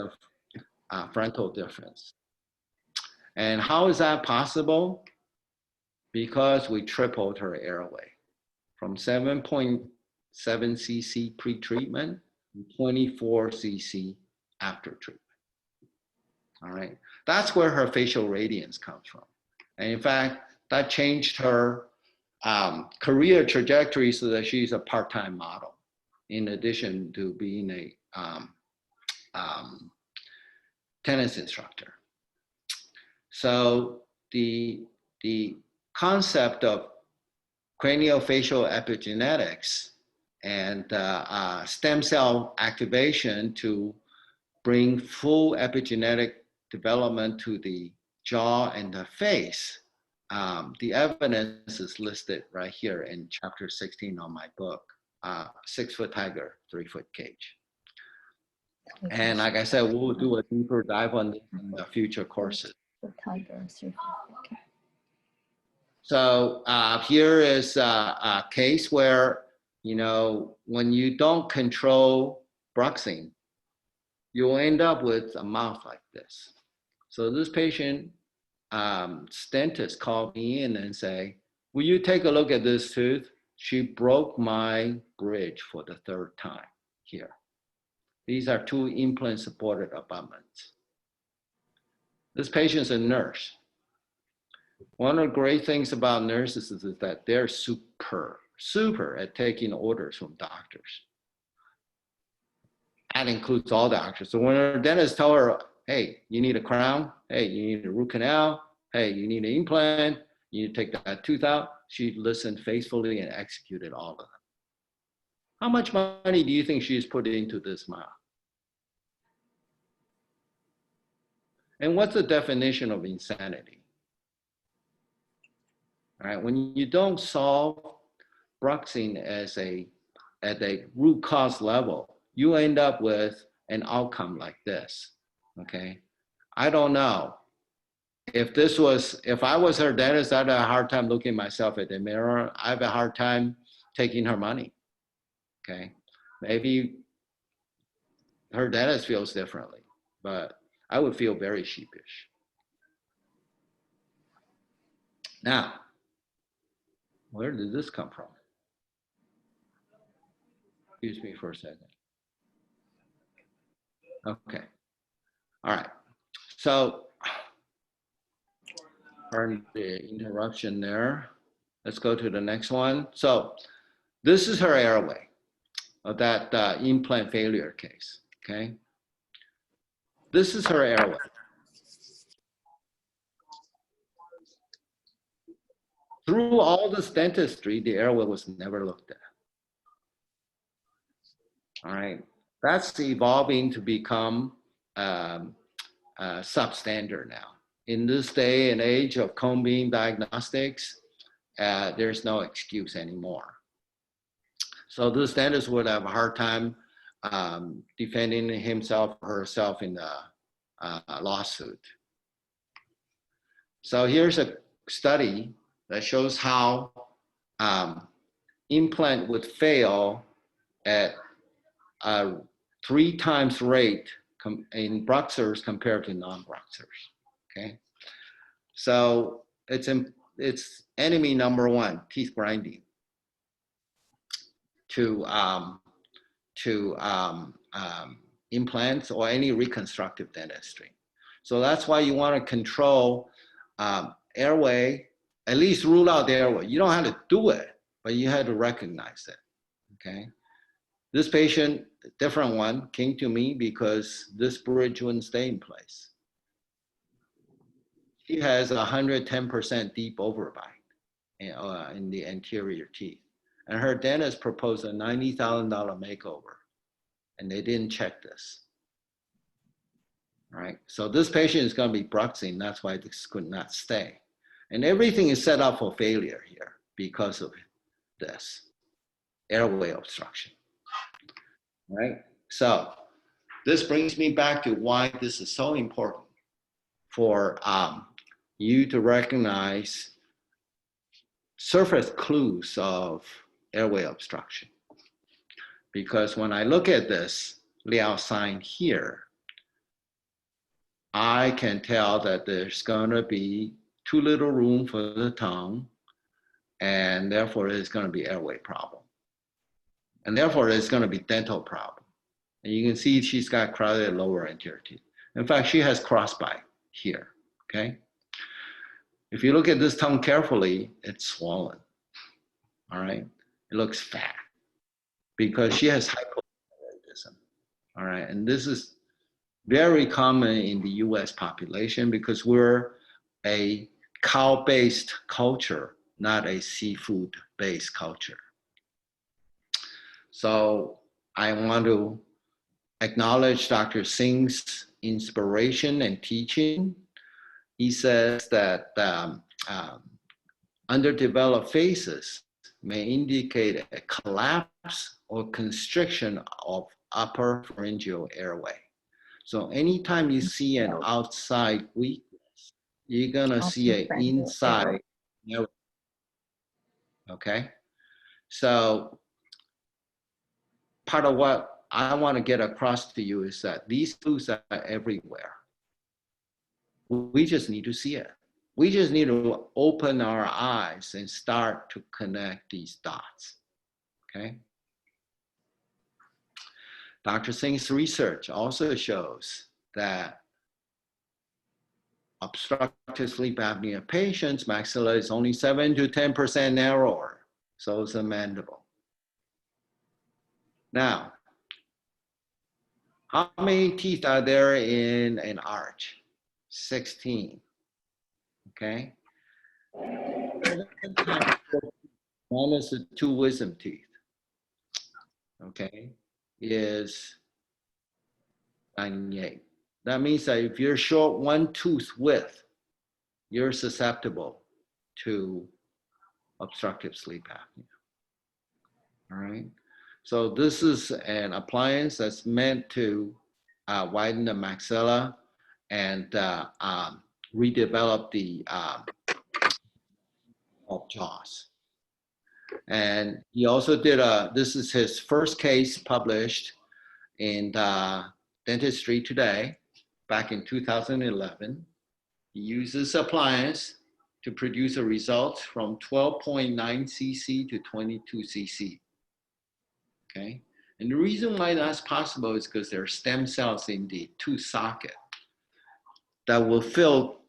a frontal difference. And how is that possible? Because we tripled her airway from 7.7 cc pre-treatment to 24 cc after treatment. All right, that's where her facial radiance comes from. And in fact, that changed her career trajectory so that she's a part-time model, in addition to being a tennis instructor. So the concept of craniofacial epigenetics and stem cell activation to bring full epigenetic development to the jaw and the face. The evidence is listed right here in chapter 16 on my book, 6 Foot Tiger, 3 Foot Cage. And like I said, we'll do a deeper dive on this in the future courses.
The tiger, 3 foot. Okay.
So here is a case where, you know, when you don't control bruxing, you'll end up with a mouth like this. So this patient, dentist called me in and say, will you take a look at this tooth? She broke my bridge for the 3rd time here. These are 2 implant supported abutments. This patient's a nurse. One of the great things about nurses is that they're super at taking orders from doctors. That includes all doctors. So when her dentist tell her, hey, you need a crown, hey, you need a root canal, hey, you need an implant, you need to take that tooth out, she listened faithfully and executed all of them. How much money do you think she's put into this mouth? And what's the definition of insanity? All right, when you don't solve bruxing at a root cause level, you end up with an outcome like this, okay? I don't know. If I was her dentist, I'd have a hard time looking myself at the mirror. I have a hard time taking her money, okay? Maybe her dentist feels differently, but I would feel very sheepish. Now, where did this come from? Excuse me for a second. Okay. All right. So Pardon the interruption there. Let's go to the next one. So this is her airway of that implant failure case, okay? This is her airway. Through all this dentistry, the airway was never looked at. All right, that's evolving to become substandard now. In this day and age of cone beam diagnostics, there's no excuse anymore. So this dentist would have a hard time defending himself or herself in the lawsuit. So here's a study that shows how implant would fail at a 3 times rate in bruxers compared to non-bruxers. Okay, so it's enemy number 1, teeth grinding, to implants or any reconstructive dentistry. So that's why you want to control airway, at least rule out the airway. You don't have to do it, but you have to recognize it, okay? This patient, different one, came to me because this bridge wouldn't stay in place. She has 110% deep overbite in the anterior teeth. And her dentist proposed a $90,000 makeover, and they didn't check this. All right, so this patient is going to be bruxing. That's why this could not stay. And everything is set up for failure here because of this airway obstruction. All right, so this brings me back to why this is so important for you to recognize surface clues of airway obstruction. Because when I look at this Liao sign here, I can tell that there's going to be too little room for the tongue, and therefore it's going to be airway problem. And therefore it's going to be dental problem. And you can see she's got crowded lower anterior teeth. In fact, she has crossbite here, okay? If you look at this tongue carefully, it's swollen, all right? It looks fat because she has hypothyroidism, all right? And this is very common in the US population because we're a cow-based culture, not a seafood-based culture. So I want to acknowledge Dr. Singh's inspiration and teaching. He says that underdeveloped faces may indicate a collapse or constriction of upper pharyngeal airway. So anytime you see an outside weakness, you're gonna see an inside airway. Okay? So part of what I want to get across to you is that these clues are everywhere. We just need to see it. We just need to open our eyes and start to connect these dots, okay? Dr. Singh's research also shows that obstructive sleep apnea patients' maxilla is only 7 to 10% narrower, so is the mandible. Now, how many teeth are there in an arch? 16, okay? Minus the 2 wisdom teeth, okay, is 98. That means that if you're short 1 tooth width, you're susceptible to obstructive sleep apnea, all right? So this is an appliance that's meant to widen the maxilla and redevelop the jaws. And he also did this is his first case published in Dentistry Today back in 2011. He used this appliance to produce a result from 12.9 cc to 22 cc. Okay, and the reason why that's possible is because there are stem cells in the tooth socket that will fill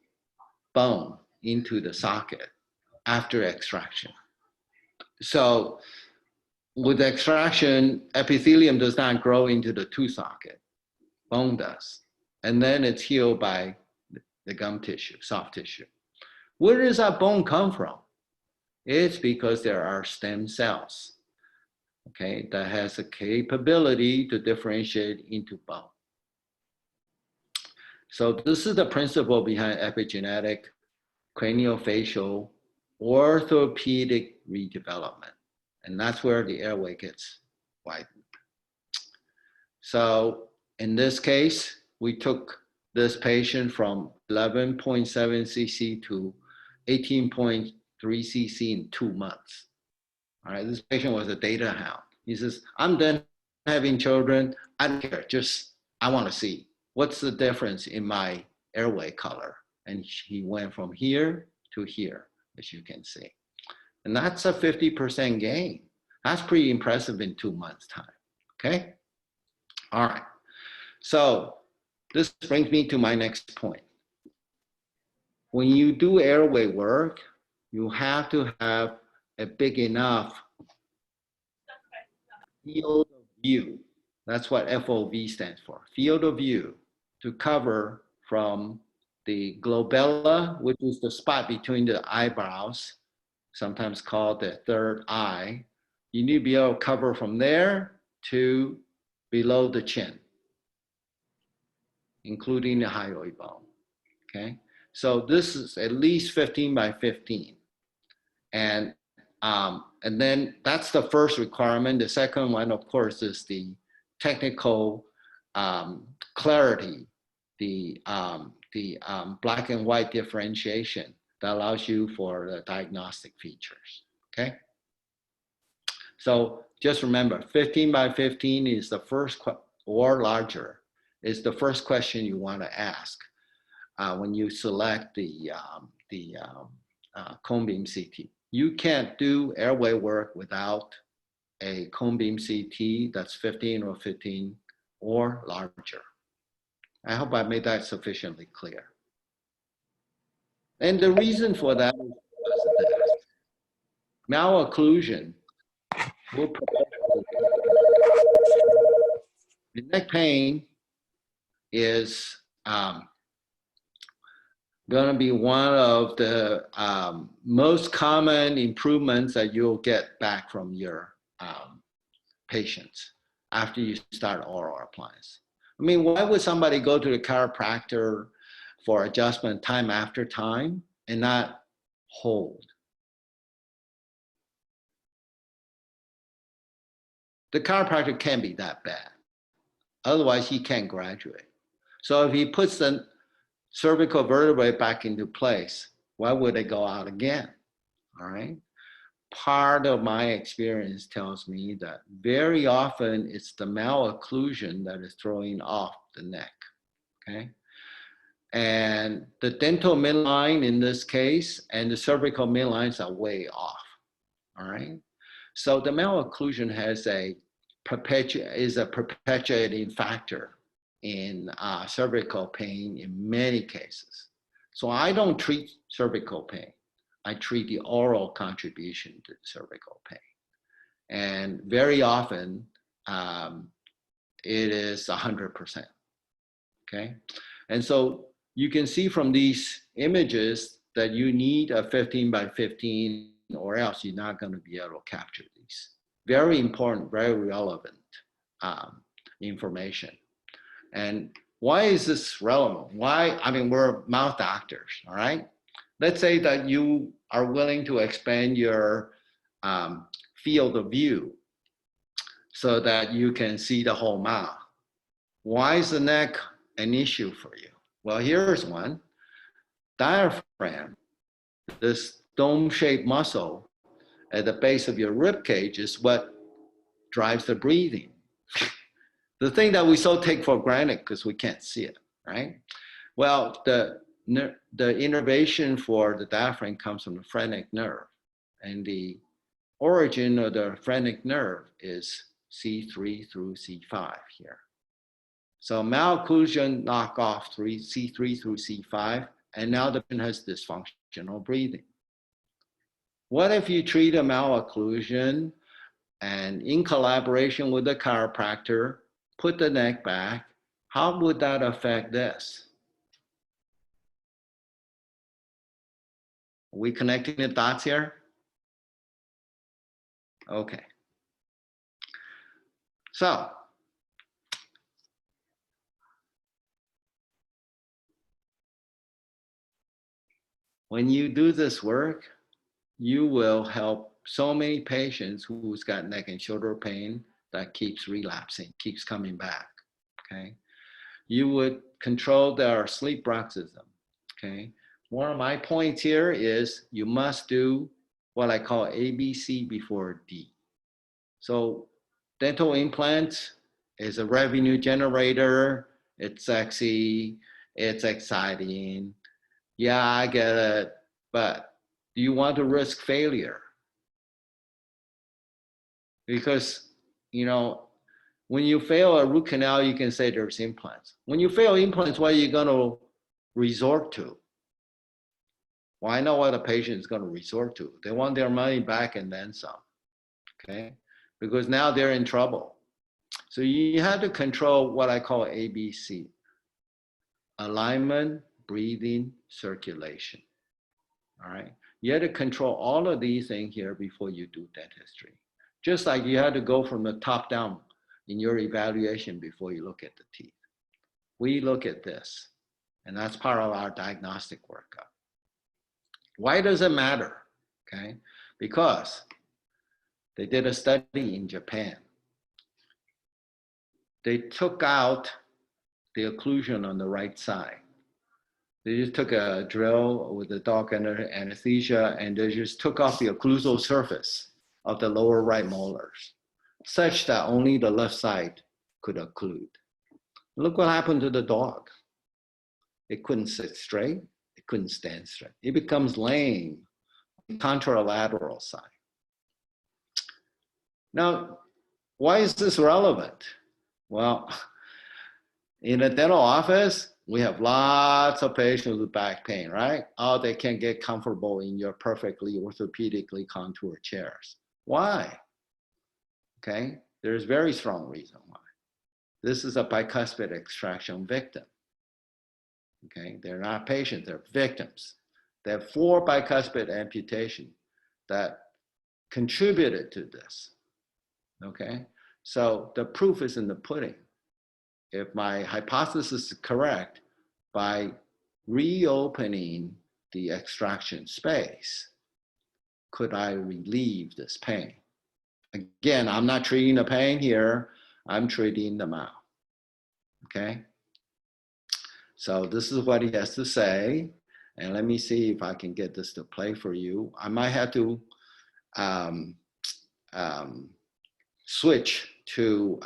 bone into the socket after extraction. So with extraction, epithelium does not grow into the tooth socket, bone does. And then it's healed by the gum tissue, soft tissue. Where does that bone come from? It's because there are stem cells, okay, that has a capability to differentiate into bone. So this is the principle behind epigenetic craniofacial orthopedic redevelopment. And that's where the airway gets widened. So in this case, we took this patient from 11.7 cc to 18.3 cc in 2 months. All right, this patient was a data hound. He says, I'm done having children. I don't care, just, I want to see what's the difference in my airway color. And he went from here to here, as you can see. And that's a 50% gain. That's pretty impressive in 2 months' time, okay? All right, so this brings me to my next point. When you do airway work, you have to have a big enough field of view. That's what FOV stands for, field of view, to cover from the glabella, which is the spot between the eyebrows, sometimes called the third eye. You need to be able to cover from there to below the chin, including the hyoid bone, okay? So this is at least 15 by 15. And then that's the first requirement. The second one, of course, is the technical clarity, the black and white differentiation that allows you for the diagnostic features, okay? So just remember, 15 by 15 is the first, or larger, is the first question you want to ask when you select the cone beam CT. You can't do airway work without a cone beam CT that's 15 or 15 or larger. I hope I made that sufficiently clear. And the reason for that is because malocclusion will the neck pain is going to be one of the most common improvements that you'll get back from your patients after you start oral appliance. I mean, why would somebody go to the chiropractor for adjustment time after time and not hold? The chiropractor can't be that bad. Otherwise, he can't graduate. So if he puts the cervical vertebrae back into place, why would they go out again? All right. Part of my experience tells me that very often it's the malocclusion that is throwing off the neck. Okay. And the dental midline in this case and the cervical midlines are way off. All right. So the malocclusion has is a perpetuating factor in cervical pain in many cases. So I don't treat cervical pain. I treat the oral contribution to cervical pain. And very often it is 100%, okay? And so you can see from these images that you need a 15 by 15 or else you're not gonna be able to capture these. Very important, very relevant information. And why is this relevant? Why? I mean, we're mouth doctors, all right? Let's say that you are willing to expand your field of view so that you can see the whole mouth. Why is the neck an issue for you? Well, here's one. Diaphragm, this dome-shaped muscle at the base of your rib cage is what drives the breathing. The thing that we so take for granted because we can't see it, right? Well, the innervation for the diaphragm comes from the phrenic nerve, and the origin of the phrenic nerve is C3 through C5 here. So malocclusion knock off C3 through C5, and now the patient has dysfunction. vaginal breathing. What if you treat a malocclusion and in collaboration with the chiropractor, put the neck back? How would that affect this? Are we connecting the dots here? Okay. So, when you do this work, you will help so many patients who's got neck and shoulder pain that keeps relapsing, keeps coming back, okay? You would control their sleep bruxism, okay? One of my points here is you must do what I call ABC before D. So dental implants is a revenue generator. It's sexy, it's exciting. Yeah, I get it, but do you want to risk failure? Because, you know, when you fail a root canal, you can say there's implants. When you fail implants, what are you going to resort to? Well, I know what a patient is going to resort to. They want their money back and then some, okay? Because now they're in trouble. So you have to control what I call ABC: alignment, breathing, circulation, all right? You have to control all of these things here before you do dentistry. Just like you had to go from the top down in your evaluation before you look at the teeth. We look at this, and that's part of our diagnostic workup. Why does it matter? Okay, because they did a study in Japan. They took out the occlusion on the right side. They just took a drill with the dog anesthesia and they just took off the occlusal surface of the lower right molars, such that only the left side could occlude. Look what happened to the dog. It couldn't sit straight. It couldn't stand straight. It becomes lame, contralateral side. Now, why is this relevant? Well, in a dental office, we have lots of patients with back pain, right? Oh, they can't get comfortable in your perfectly orthopedically contoured chairs. Why? Okay, there's very strong reason why. This is a bicuspid extraction victim. Okay, they're not patients, they're victims. They have 4 bicuspid amputation that contributed to this. Okay, so the proof is in the pudding. If my hypothesis is correct, by reopening the extraction space, could I relieve this pain? Again, I'm not treating the pain here, I'm treating the mouth. Okay? So this is what he has to say. And let me see if I can get this to play for you. I might have to switch to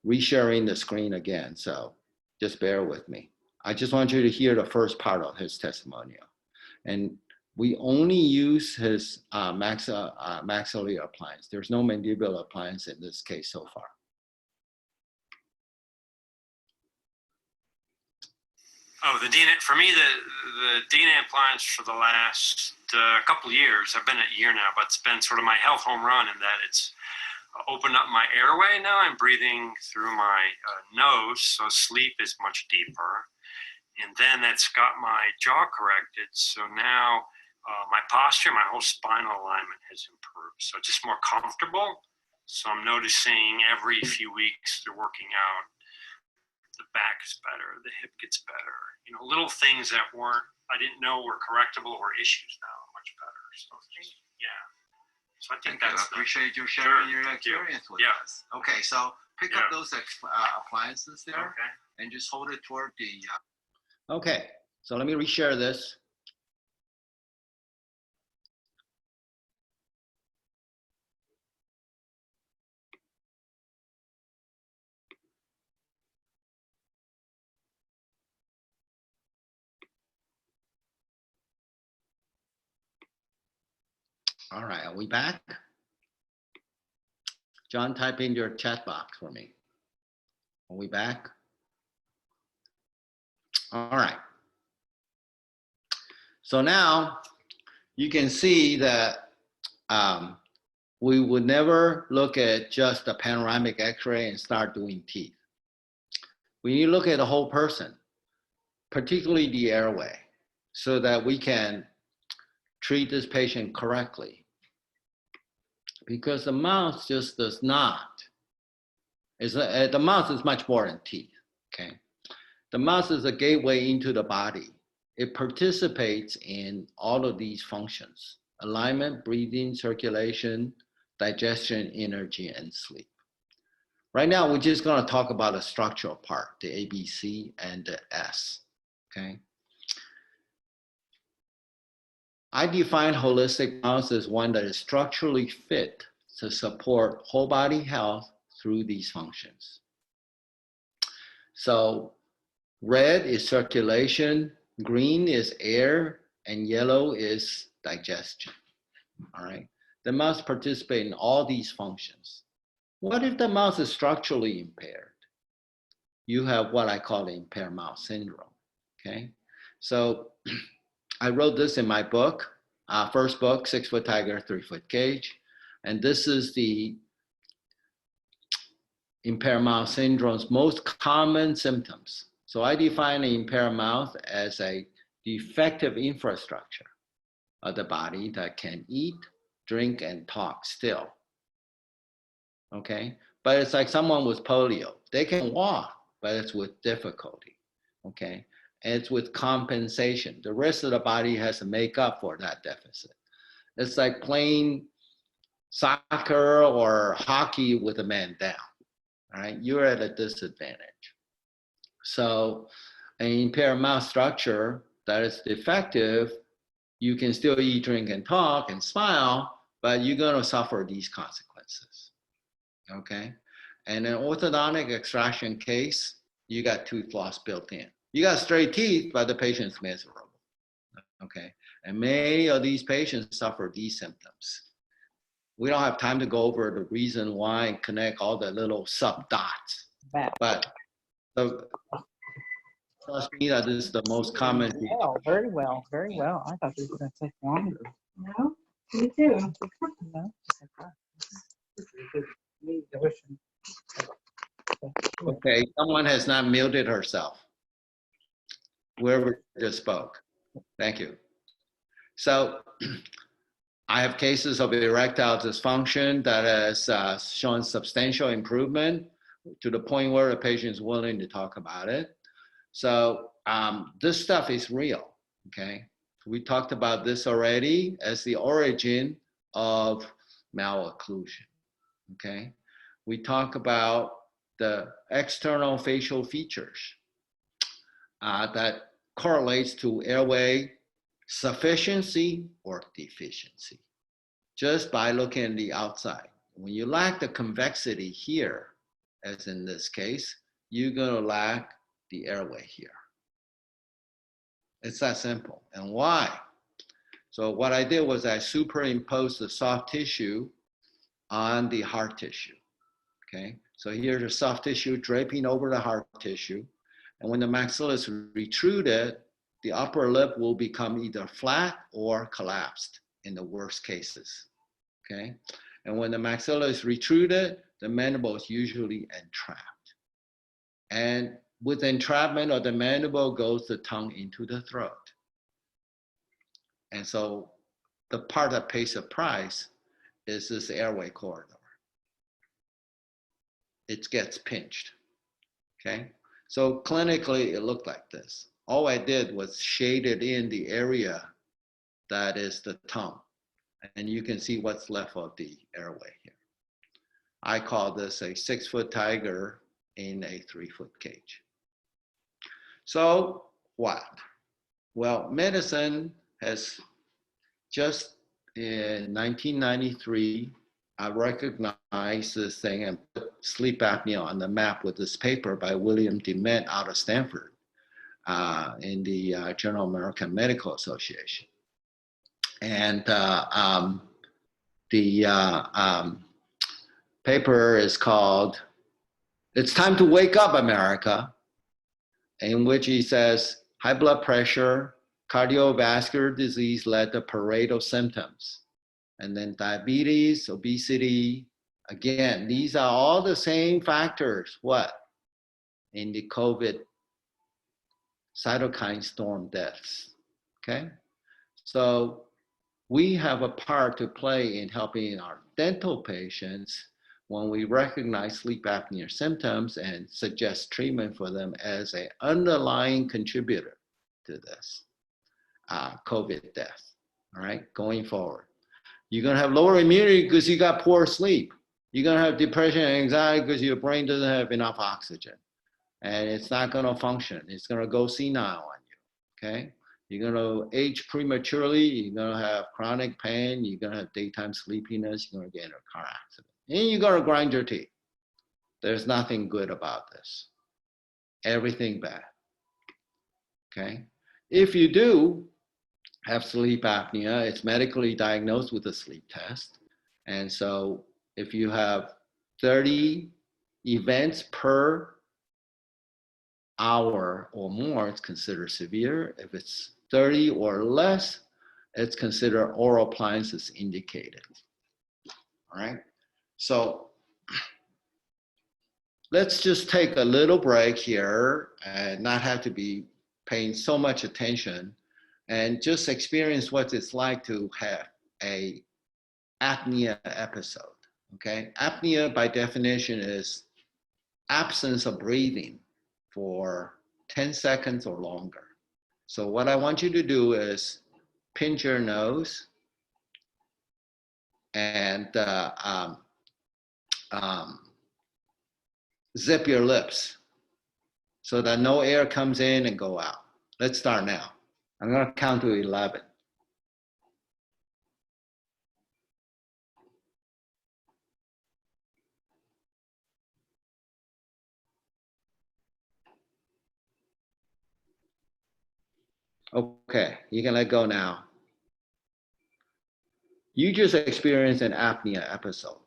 resharing the screen again. So just bear with me. I just want you to hear the first part of his testimonial. And we only use his maxillary appliance. There's no mandibular appliance in this case so far.
Oh, for me, the DNA appliance for the last couple years, I've been a year now, but it's been sort of my health home run in that it's opened up my airway now. I'm breathing through my nose, so sleep is much deeper. And then that's got my jaw corrected, so now my posture, my whole spinal alignment has improved. So just more comfortable. So I'm noticing every few weeks they're working out. The back is better, the hip gets better. You know, little things that I didn't know were correctable or issues now are much better. So yeah. So I think I
appreciate you sharing your experience with us. Okay, so pick up those appliances there and just hold it toward the. Okay, so let me reshare this. All right, are we back? John, type in your chat box for me. Are we back? All right. So now you can see that we would never look at just a panoramic x-ray and start doing teeth. We need to look at the whole person, particularly the airway, so that we can treat this patient correctly. Because the mouth just does not. The mouth is much more than teeth, okay? The mouth is a gateway into the body. It participates in all of these functions: alignment, breathing, circulation, digestion, energy, and sleep. Right now, we're just gonna talk about the structural part, the ABC and the S, okay? I define holistic mouth as one that is structurally fit to support whole body health through these functions. So red is circulation, green is air, and yellow is digestion, all right? The mouth participates in all these functions. What if the mouth is structurally impaired? You have what I call the impaired mouth syndrome, okay? So I wrote this in my book, first book, 6 Foot Tiger, 3 Foot Cage. And this is the impaired mouth syndrome's most common symptoms. So I define the impaired mouth as a defective infrastructure of the body that can eat, drink, and talk still, okay? But it's like someone with polio. They can walk, but it's with difficulty, okay? And it's with compensation. The rest of the body has to make up for that deficit. It's like playing soccer or hockey with a man down, all right? You're at a disadvantage. So an impaired mouth structure that is defective, you can still eat, drink, and talk and smile, but you're gonna suffer these consequences, okay? And in orthodontic extraction case, you got tooth loss built in. You got straight teeth, but the patient's miserable, okay? And many of these patients suffer these symptoms. We don't have time to go over the reason why and connect all the little sub dots, but trust me that this is the most common.
Well, very well, very well. I thought this was going to take longer.
No, me too.
No, just like that. This is a good neat addition.
Okay, someone has not muted herself. Whoever just spoke. Thank you. So I have cases of erectile dysfunction that has shown substantial improvement to the point where the patient is willing to talk about it. So this stuff is real, okay? We talked about this already as the origin of malocclusion, okay? We talk about the external facial features that correlates to airway sufficiency or deficiency, just by looking at the outside. When you lack the convexity here, as in this case, you're gonna lack the airway here. It's that simple. And why? So what I did was I superimposed the soft tissue on the hard tissue, okay? So here's the soft tissue draping over the hard tissue. And when the maxilla is retruded, the upper lip will become either flat or collapsed in the worst cases, okay? And when the maxilla is retruded, the mandible is usually entrapped. And with entrapment of the mandible goes the tongue into the throat. And so the part that pays the price is this airway corridor. It gets pinched, okay? So clinically, it looked like this. All I did was shaded in the area that is the tongue. And you can see what's left of the airway here. I call this a 6 foot tiger in a 3 foot cage. So what? Well, medicine has just in 1993, I recognized this thing and put sleep apnea on the map with this paper by William DeMent out of Stanford in the Journal of American Medical Association. And the paper is called, "It's Time to Wake Up, America," in which he says high blood pressure cardiovascular disease led to parade of symptoms. And then diabetes, obesity. Again, these are all the same factors. What? In the COVID cytokine storm deaths. Okay? So we have a part to play in helping our dental patients when we recognize sleep apnea symptoms and suggest treatment for them as an underlying contributor to this COVID death, all right, going forward. You're gonna have lower immunity because you got poor sleep. You're gonna have depression and anxiety because your brain doesn't have enough oxygen and it's not gonna function. It's gonna go senile on you, okay? You're gonna age prematurely, you're gonna have chronic pain, you're gonna have daytime sleepiness, you're gonna get in a car accident. And you're gonna grind your teeth. There's nothing good about this. Everything bad, okay? If you do have sleep apnea, it's medically diagnosed with a sleep test. And so if you have 30 events per hour or more, it's considered severe. If it's 30 or less, it's considered oral appliances indicated. All right. So let's just take a little break here and not have to be paying so much attention and just experience what it's like to have a apnea episode. Okay. Apnea by definition is absence of breathing for 10 seconds or longer. So what I want you to do is pinch your nose and zip your lips so that no air comes in and go out. Let's start now. I'm gonna count to 11. Okay, you can let go now. You just experienced an apnea episode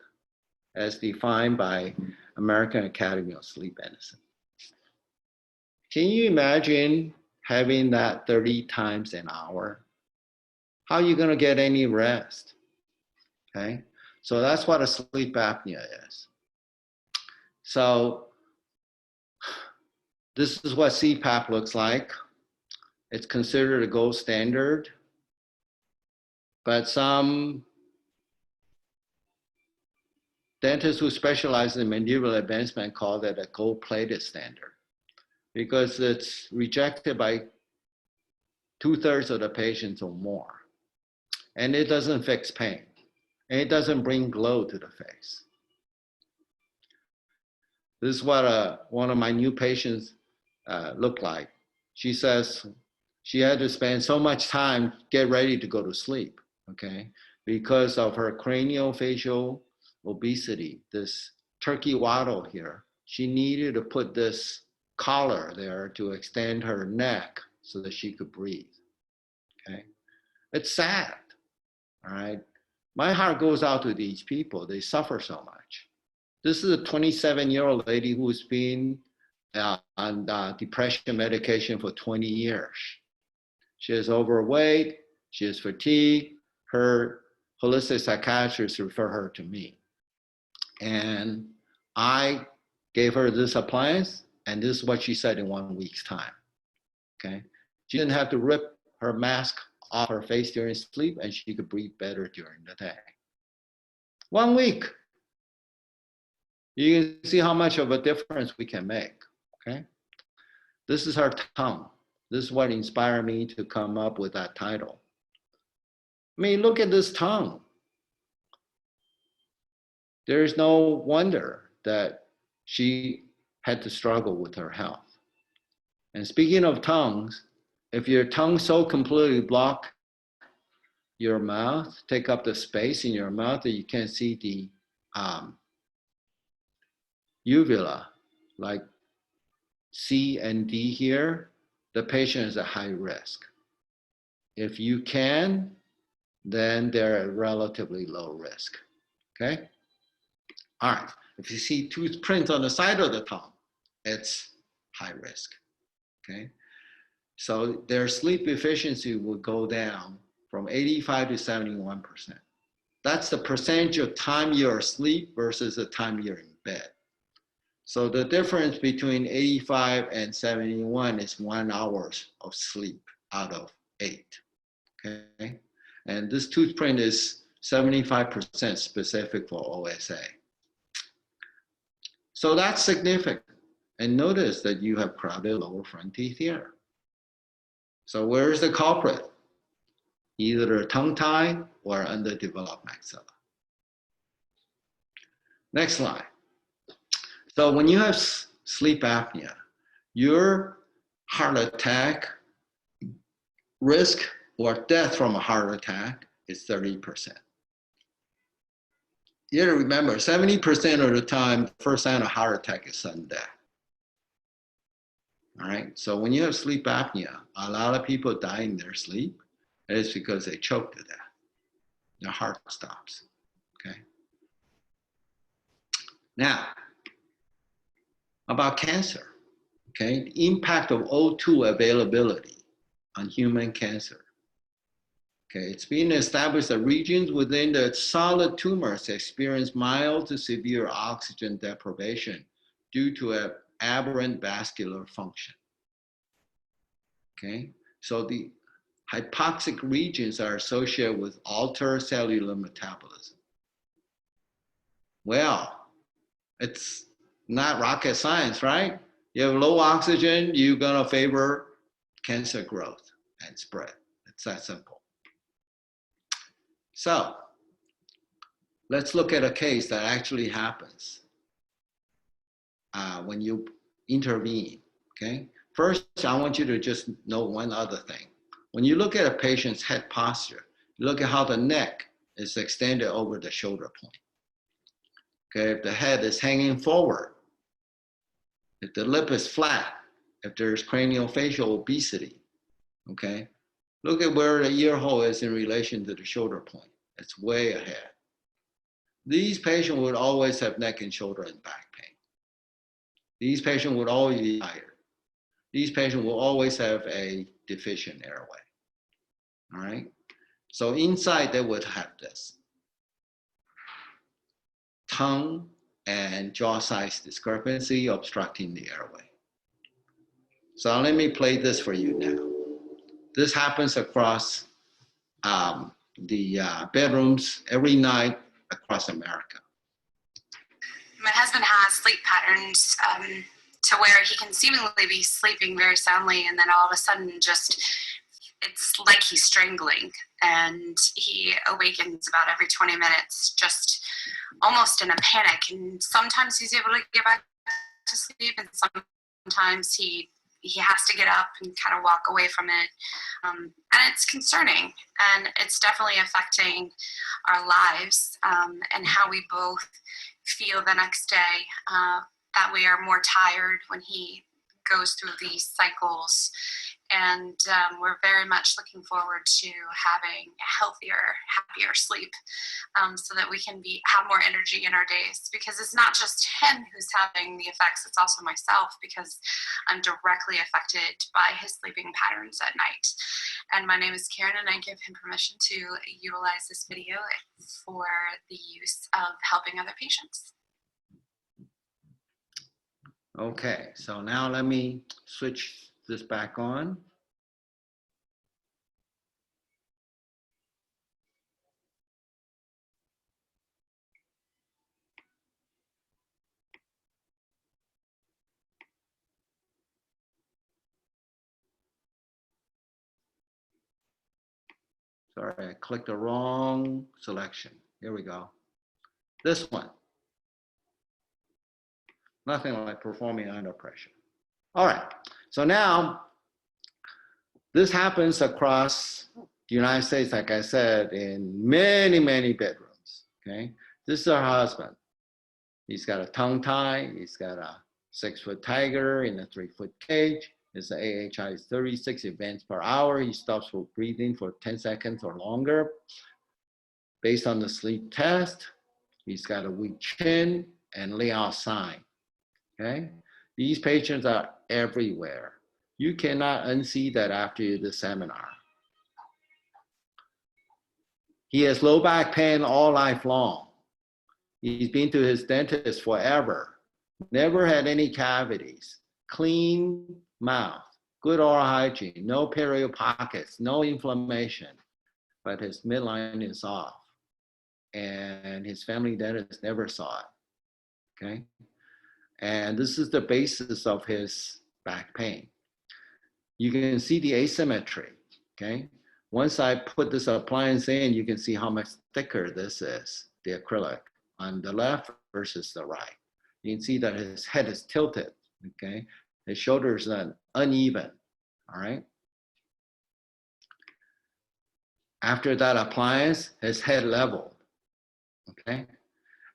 as defined by American Academy of Sleep Medicine. Can you imagine having that 30 times an hour? How are you gonna get any rest? Okay, so that's what a sleep apnea is. So this is what CPAP looks like. It's considered a gold standard, but some dentists who specialize in mandibular advancement call it a gold-plated standard because it's rejected by 2/3 of the patients or more. And it doesn't fix pain. And it doesn't bring glow to the face. This is what one of my new patients looked like. She says she had to spend so much time get ready to go to sleep, okay? Because of her craniofacial obesity, this turkey waddle here. She needed to put this collar there to extend her neck so that she could breathe, okay? It's sad, all right? My heart goes out to these people. They suffer so much. This is a 27-year-old lady who's been on depression medication for 20 years. She is overweight, she is fatigued. Her holistic psychiatrist referred her to me. And I gave her this appliance, and this is what she said in 1 week's time, okay? She didn't have to rip her mask off her face during sleep, and she could breathe better during the day. 1 week. You can see how much of a difference we can make, okay? This is her tongue. This is what inspired me to come up with that title. I mean, look at this tongue. There's no wonder that she had to struggle with her health. And speaking of tongues, if your tongue so completely block your mouth, take up the space in your mouth that you can't see the uvula, like C and D here, the patient is at high risk. If you can, then they're at relatively low risk, okay? All right, if you see tooth prints on the side of the tongue, it's high risk, okay? So their sleep efficiency will go down from 85 to 71%. That's the percentage of time you're asleep versus the time you're in bed. So the difference between 85 and 71 is 1 hour of sleep out of 8, okay? And this tooth print is 75% specific for OSA. So that's significant. And notice that you have crowded lower front teeth here. So where's the culprit? Either a tongue tie or underdeveloped maxilla. Next slide. So when you have sleep apnea, your heart attack risk or death from a heart attack is 30%. You have to remember, 70% of the time, the first sign of heart attack is sudden death. All right, so when you have sleep apnea, a lot of people die in their sleep. It's because they choke to death. Their heart stops, okay? Now, about cancer, okay? The impact of O2 availability on human cancer. Okay, it's been established that regions within the solid tumors experience mild to severe oxygen deprivation due to an aberrant vascular function. Okay, so the hypoxic regions are associated with altered cellular metabolism. Well, it's not rocket science, right? You have low oxygen, you're gonna favor cancer growth and spread. It's that simple. So let's look at a case that actually happens when you intervene, okay? First, I want you to just know one other thing. When you look at a patient's head posture, you look at how the neck is extended over the shoulder point. Okay, if the head is hanging forward, if the lip is flat, if there's craniofacial obesity, okay? Look at where the ear hole is in relation to the shoulder point. It's way ahead. These patients would always have neck and shoulder and back pain. These patients would always be tired. These patients will always have a deficient airway. All right? So inside they would have this. Tongue and jaw size discrepancy obstructing the airway. So let me play this for you now. This happens across the bedrooms every night across America.
My husband has sleep patterns to where he can seemingly be sleeping very soundly, and then all of a sudden just, it's like he's strangling, and he awakens about every 20 minutes, just almost in a panic. And sometimes he's able to get back to sleep, and sometimes he has to get up and kind of walk away from it. And it's concerning, and it's definitely affecting our lives and how we both feel the next day, that we are more tired when he goes through these cycles. And we're very much looking forward to having healthier, happier sleep so that we can have more energy in our days, because it's not just him who's having the effects, it's also myself, because I'm directly affected by his sleeping patterns at night. And my name is Karen, and I give him permission to utilize this video for the use of helping other patients.
Okay, so now let me switch this back on. Sorry, I clicked the wrong selection. Here we go. This one. Nothing like performing under pressure. All right, so now this happens across the United States, like I said, in many, many bedrooms, okay? This is our husband. He's got a tongue tie. He's got a 6-foot tiger in a 3-foot cage. His AHI is 36 events per hour. He stops for breathing for 10 seconds or longer. Based on the sleep test, he's got a weak chin and layout sign, okay? These patients are everywhere. You cannot unsee that after the seminar. He has low back pain all life long. He's been to his dentist forever. Never had any cavities. Clean mouth, good oral hygiene, no period pockets, no inflammation. But his midline is off. And his family dentist never saw it. Okay? And this is the basis of his back pain. You can see the asymmetry. Okay? Once I put this appliance in, you can see how much thicker this is, the acrylic, on the left versus the right. You can see that his head is tilted, okay? His shoulders are uneven, all right? After that appliance, his head leveled, okay?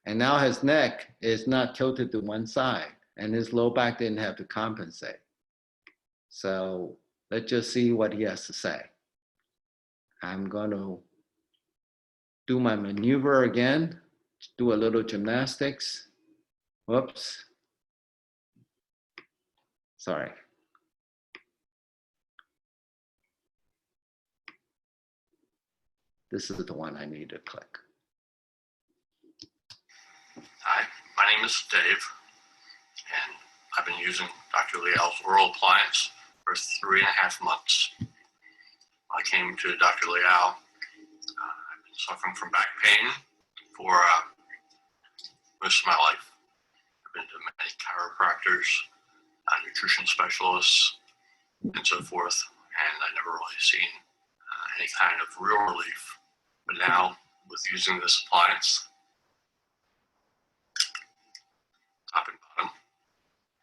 And now his neck is not tilted to one side, and his low back didn't have to compensate. So let's just see what he has to say. I'm going to do my maneuver again, do a little gymnastics. Whoops. Sorry. This is the one I need to click.
Hi, my name is Dave, and I've been using Dr. Liao's oral appliance for 3.5 months. I came to Dr. Liao. I've been suffering from back pain for most of my life. I've been to many chiropractors, nutrition specialists, and so forth, and I never really seen any kind of real relief. But now, with using this appliance, top and bottom,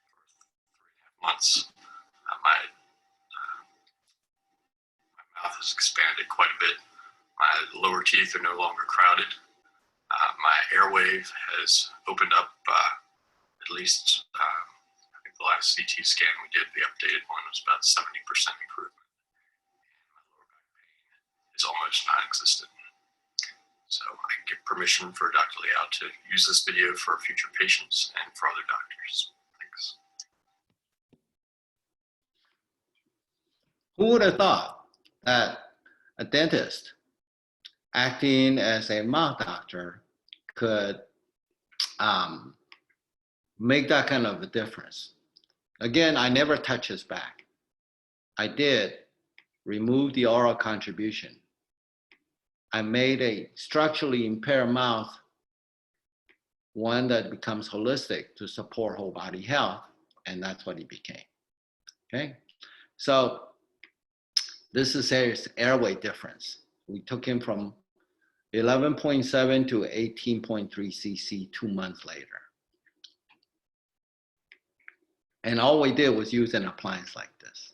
for 3.5 months, my mouth has expanded quite a bit. My lower teeth are no longer crowded. My airway has opened up at least, I think the last CT scan we did, the updated one, was about 70% improvement. My lower back pain is almost non-existent. So I give permission for Dr. Liao to use this video for future patients and for other doctors. Thanks.
Who would have thought that a dentist acting as a mouth doctor could make that kind of a difference? Again, I never touch his back. I did remove the oral contribution. I made a structurally impaired mouth one that becomes holistic to support whole body health, and that's what he became. Okay, so this is his airway difference. We took him from 11.7 to 18.3 cc 2 months later. And all we did was use an appliance like this.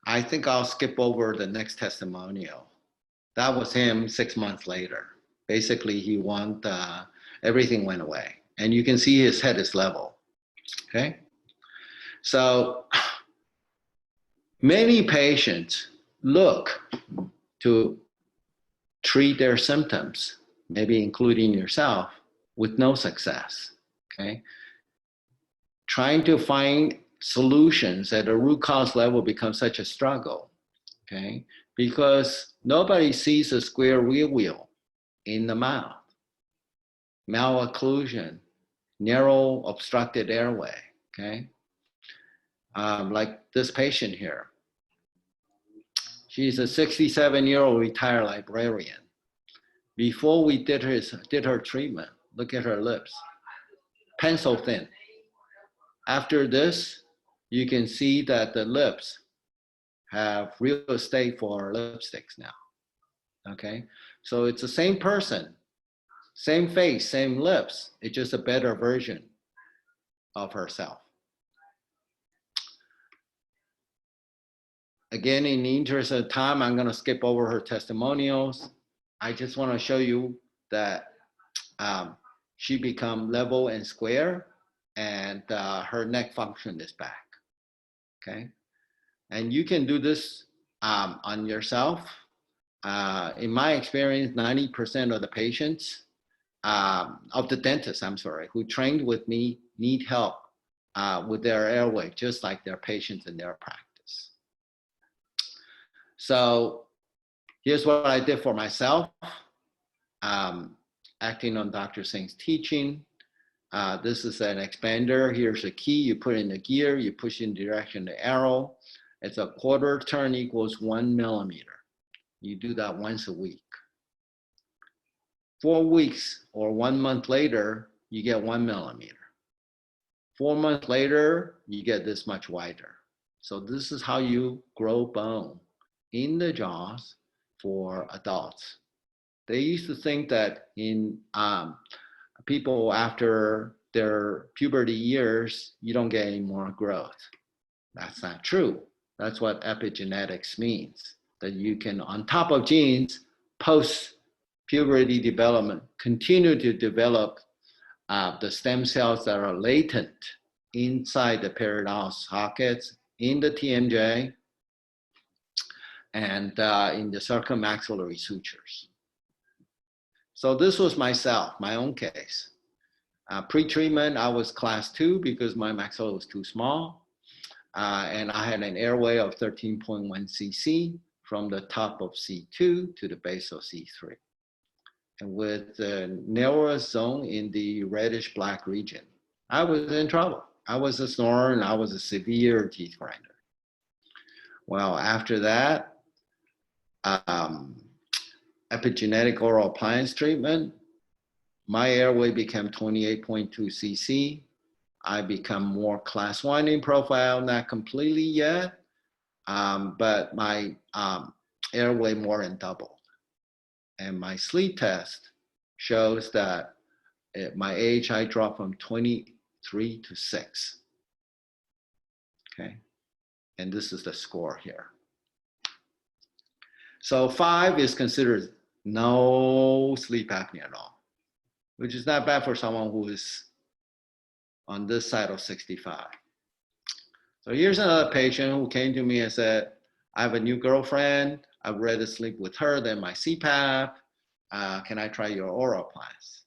I think I'll skip over the next testimonial. That was him 6 months later. Basically, everything went away. And you can see his head is level, okay? So many patients look to treat their symptoms, maybe including yourself, with no success, okay? Trying to find solutions at a root cause level becomes such a struggle, okay? Because nobody sees a square wheel in the mouth, malocclusion, narrow obstructed airway, okay? Like this patient here. She's a 67-year-old retired librarian. Before we did her treatment, look at her lips, pencil thin. After this, you can see that the lips have real estate for lipsticks now, okay? So it's the same person, same face, same lips. It's just a better version of herself. Again, in the interest of time, I'm gonna skip over her testimonials. I just wanna show you that she become level and square, and her neck function is back, okay? And you can do this on yourself. In my experience, 90% of the patients of the dentists, I'm sorry, who trained with me need help with their airway, just like their patients in their practice. So here's what I did for myself, acting on Dr. Singh's teaching. This is an expander. Here's a key. You put in the gear, you push in the direction of the arrow. It's a quarter turn equals 1 millimeter. You do that once a week. 4 weeks or 1 month later, you get 1 millimeter. 4 months later, you get this much wider. So this is how you grow bone in the jaws for adults. They used to think that in people after their puberty years, you don't get any more growth. That's not true. That's what epigenetics means, that you can, on top of genes, post-puberty development, continue to develop the stem cells that are latent inside the periodontal sockets, in the TMJ, and in the circummaxillary sutures. So this was myself, my own case. Pre-treatment, I was class 2 because my maxilla was too small. And I had an airway of 13.1 cc from the top of C2 to the base of C3. And with the narrowest zone in the reddish black region, I was in trouble. I was a snorer and I was a severe teeth grinder. Well, after that, epigenetic oral appliance treatment, my airway became 28.2 cc. I become more class 1 in profile, not completely yet, but my airway more than doubled. And my sleep test shows that my AHI dropped from 23 to 6. Okay, and this is the score here. So 5 is considered no sleep apnea at all, which is not bad for someone who is on this side of 65. So here's another patient who came to me and said, I have a new girlfriend. I'd rather sleep with her than my CPAP. Can I try your oral appliance?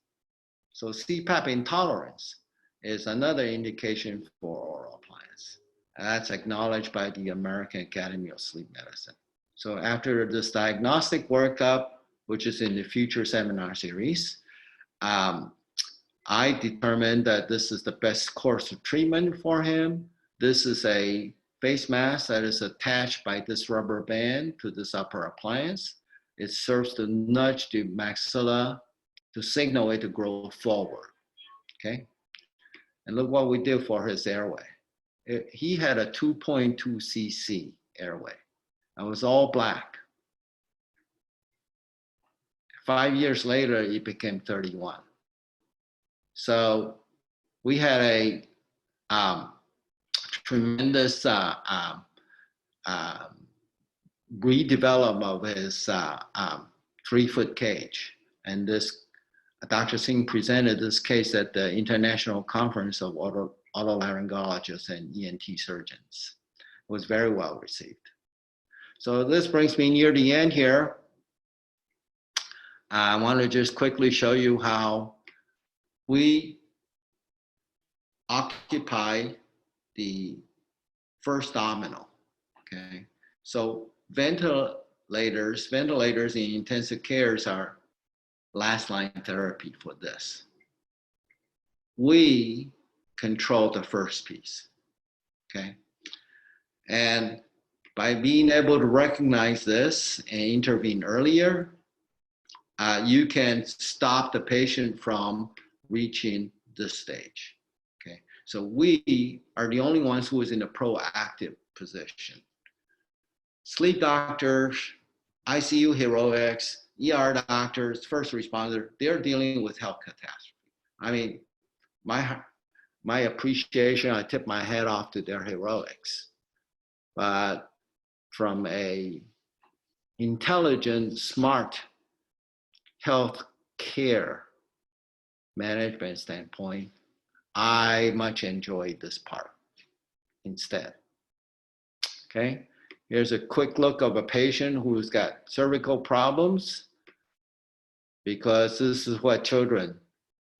So CPAP intolerance is another indication for oral appliance. And that's acknowledged by the American Academy of Sleep Medicine. So after this diagnostic workup, which is in the future seminar series, I determined that this is the best course of treatment for him. This is a face mask that is attached by this rubber band to this upper appliance. It serves to nudge the maxilla to signal it to grow forward, okay? And look what we did for his airway. He had a 2.2 cc airway. It was all black. 5 years later, it became 31. So we had a tremendous redevelopment of his 3-foot cage. And this, Dr. Singh presented this case at the International Conference of Otolaryngologists and ENT Surgeons. It was very well received. So this brings me near the end here. I want to just quickly show you how we occupy the first domino, okay? So ventilators in intensive cares are last line therapy for this. We control the first piece, okay? And by being able to recognize this and intervene earlier, you can stop the patient from reaching this stage, okay? So we are the only ones who is in a proactive position. Sleep doctors, ICU heroics, ER doctors, first responders, they're dealing with health catastrophe. I mean, my appreciation, I tip my hat off to their heroics. But from a intelligent, smart health care management standpoint, I much enjoy this part instead. Okay, here's a quick look of a patient who's got cervical problems. because this is what children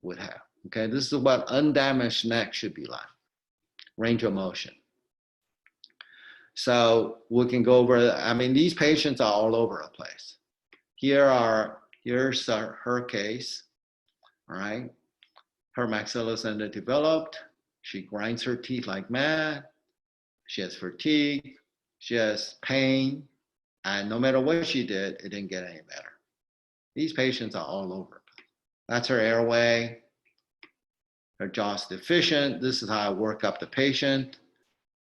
would have. Okay, this is what undamaged neck should be like, range of motion. So we can go over, I mean, these patients are all over the place. Here's her case, all right? Her maxilla is underdeveloped. She grinds her teeth like mad. She has fatigue. She has pain. And no matter what she did, it didn't get any better. These patients are all over. That's her airway. Her jaw's deficient. This is how I work up the patient.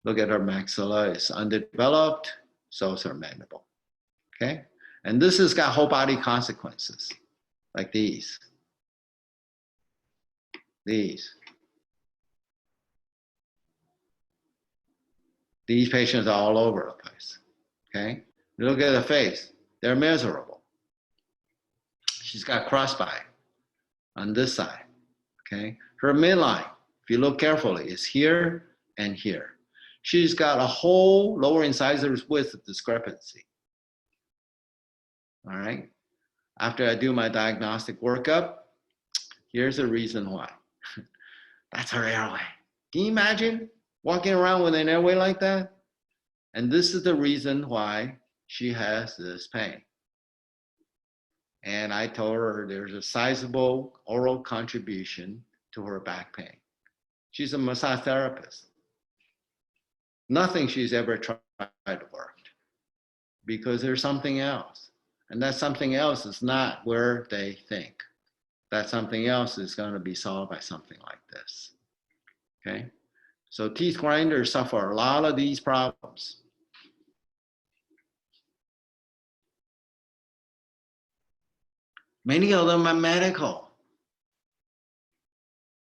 Look at her maxilla, it's undeveloped. So is her mandible, okay? And this has got whole body consequences, like these. These patients are all over the place, okay? Look at the face, they're miserable. She's got crossbite on this side, okay? Her midline, if you look carefully, is here and here. She's got a whole lower incisors width discrepancy, all right? After I do my diagnostic workup, here's the reason why. That's her airway. Can you imagine walking around with an airway like that? And this is the reason why she has this pain. And I told her there's a sizable oral contribution to her back pain. She's a massage therapist. Nothing she's ever tried worked because there's something else. And that something else is not where they think. That something else is going to be solved by something like this, okay? So teeth grinders suffer a lot of these problems. Many of them are medical,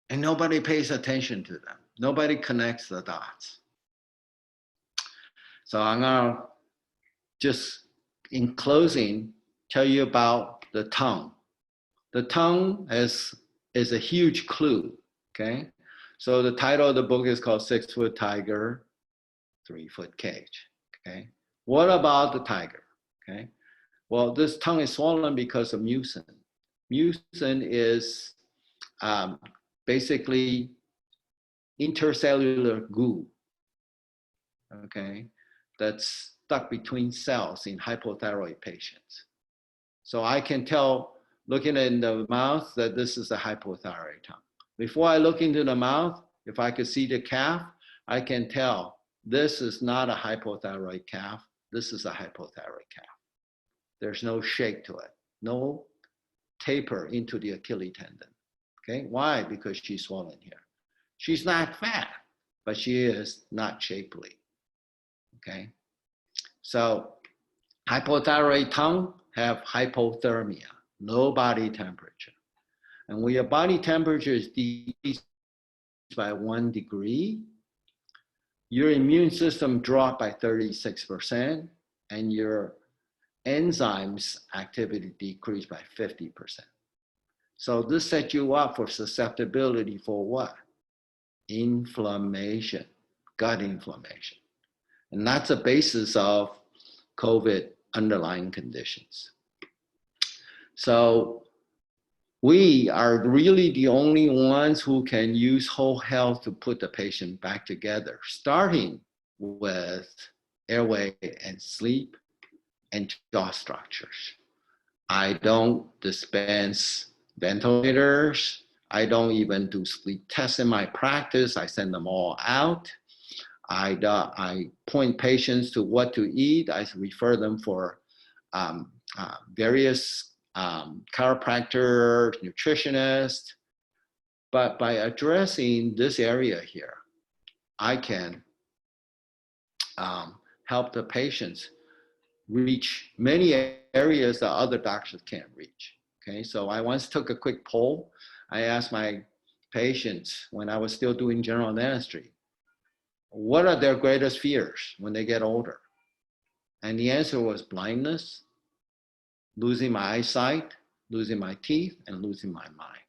and nobody pays attention to them. Nobody connects the dots. So I'm gonna just, in closing, tell you about the tongue. The tongue is a huge clue, okay? So the title of the book is called 6-Foot Tiger, 3-Foot Cage, okay? What about the tiger, okay? Well, this tongue is swollen because of mucin. Mucin is basically intercellular goo, okay? That's stuck between cells in hypothyroid patients. So I can tell, looking in the mouth, that this is a hypothyroid tongue. Before I look into the mouth, if I could see the calf, I can tell this is not a hypothyroid calf. This is a hypothyroid calf. There's no shake to it, no taper into the Achilles tendon. Okay, why? Because she's swollen here. She's not fat, but she is not shapely. Okay, so hypothyroid tongue have hypothermia, low body temperature. And when your body temperature is decreased by 1 degree, your immune system dropped by 36%, and your enzymes activity decreased by 50%. So this sets you up for susceptibility for what? Inflammation, gut inflammation. And that's the basis of COVID underlying conditions. So we are really the only ones who can use whole health to put the patient back together, starting with airway and sleep and jaw structures. I don't dispense ventilators. I don't even do sleep tests in my practice. I send them all out. I point patients to what to eat. I refer them for various chiropractor, nutritionist. But by addressing this area here, I can help the patients reach many areas that other doctors can't reach. Okay, so I once took a quick poll. I asked my patients when I was still doing general dentistry, what are their greatest fears when they get older? And the answer was blindness, losing my eyesight, losing my teeth, and losing my mind.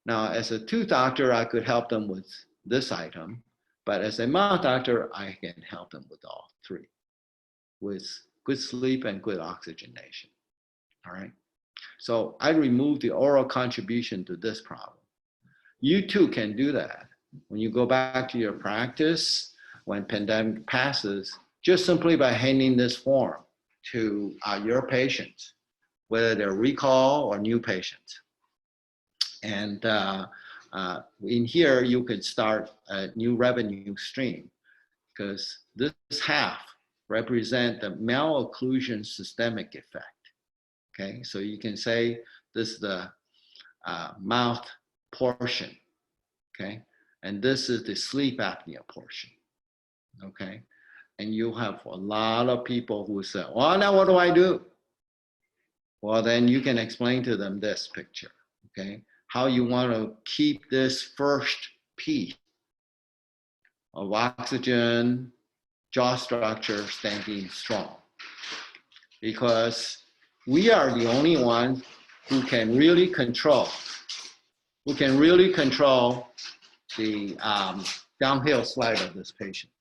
Now, as a tooth doctor, I could help them with this item, but as a mouth doctor, I can help them with all three, with good sleep and good oxygenation, all right? So I removed the oral contribution to this problem. You too can do that. When you go back to your practice, when pandemic passes, just simply by handing this form to your patients, whether they're recall or new patients. And in here, you could start a new revenue stream because this half represent the malocclusion systemic effect. Okay, so you can say this is the mouth portion, okay? And this is the sleep apnea portion, okay? And you have a lot of people who say, well, now what do I do? Well, then you can explain to them this picture, okay? How you want to keep this first piece of oxygen, jaw structure standing strong. Because we are the only ones who can really control the downhill slide of this patient.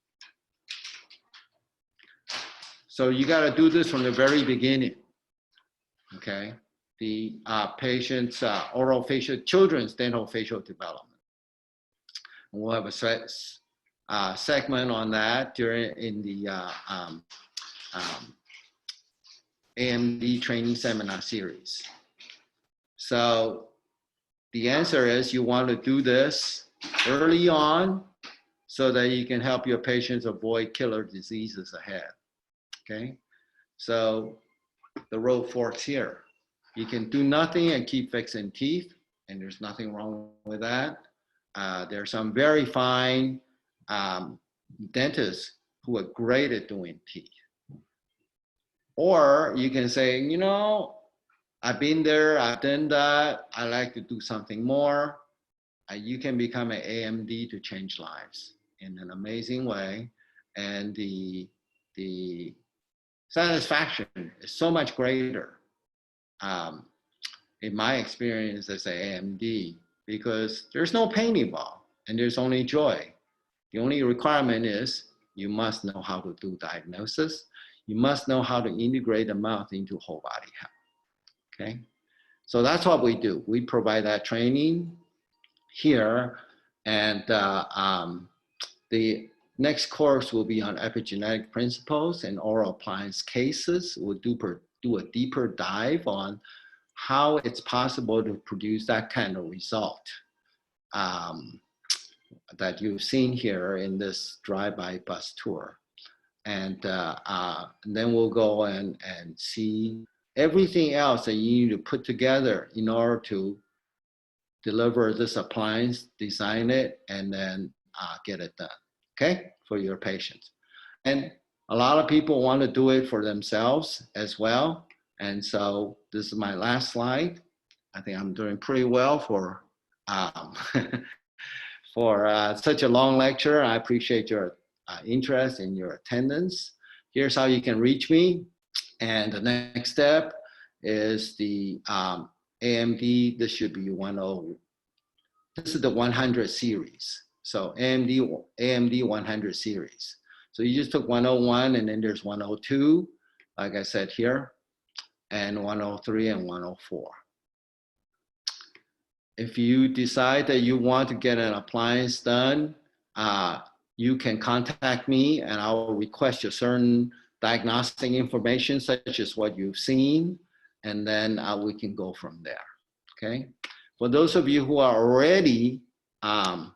So you got to do this from the very beginning, okay? The patient's oral facial, children's dental facial development. And we'll have a segment on that in the AMD training seminar series. So the answer is you want to do this early on so that you can help your patients avoid killer diseases ahead, okay? So the road forks here. You can do nothing and keep fixing teeth, and there's nothing wrong with that. There are some very fine dentists who are great at doing teeth. Or you can say, you know, I've been there, I've done that, I like to do something more. You can become an AMD to change lives in an amazing way. And the satisfaction is so much greater in my experience as an AMD, because there's no pain involved and there's only joy. The only requirement is you must know how to do diagnosis. You must know how to integrate the mouth into whole body health, okay? So that's what we do. We provide that training here, and the next course will be on epigenetic principles and oral appliance cases. We'll do a deeper dive on how it's possible to produce that kind of result that you've seen here in this drive-by bus tour. And then we'll go and see everything else that you need to put together in order to deliver this appliance, design it, and then get it done, okay, for your patients. And a lot of people want to do it for themselves as well. And so this is my last slide. I think I'm doing pretty well for such a long lecture. I appreciate your interest and your attendance. Here's how you can reach me. And the next step is the AMD. This should be 10. This is the 100 series. So AMD 100 series. So you just took 101 and then there's 102, like I said here, and 103 and 104. If you decide that you want to get an appliance done, you can contact me and I will request your certain diagnostic information such as what you've seen, and then we can go from there, okay? For those of you who are already, who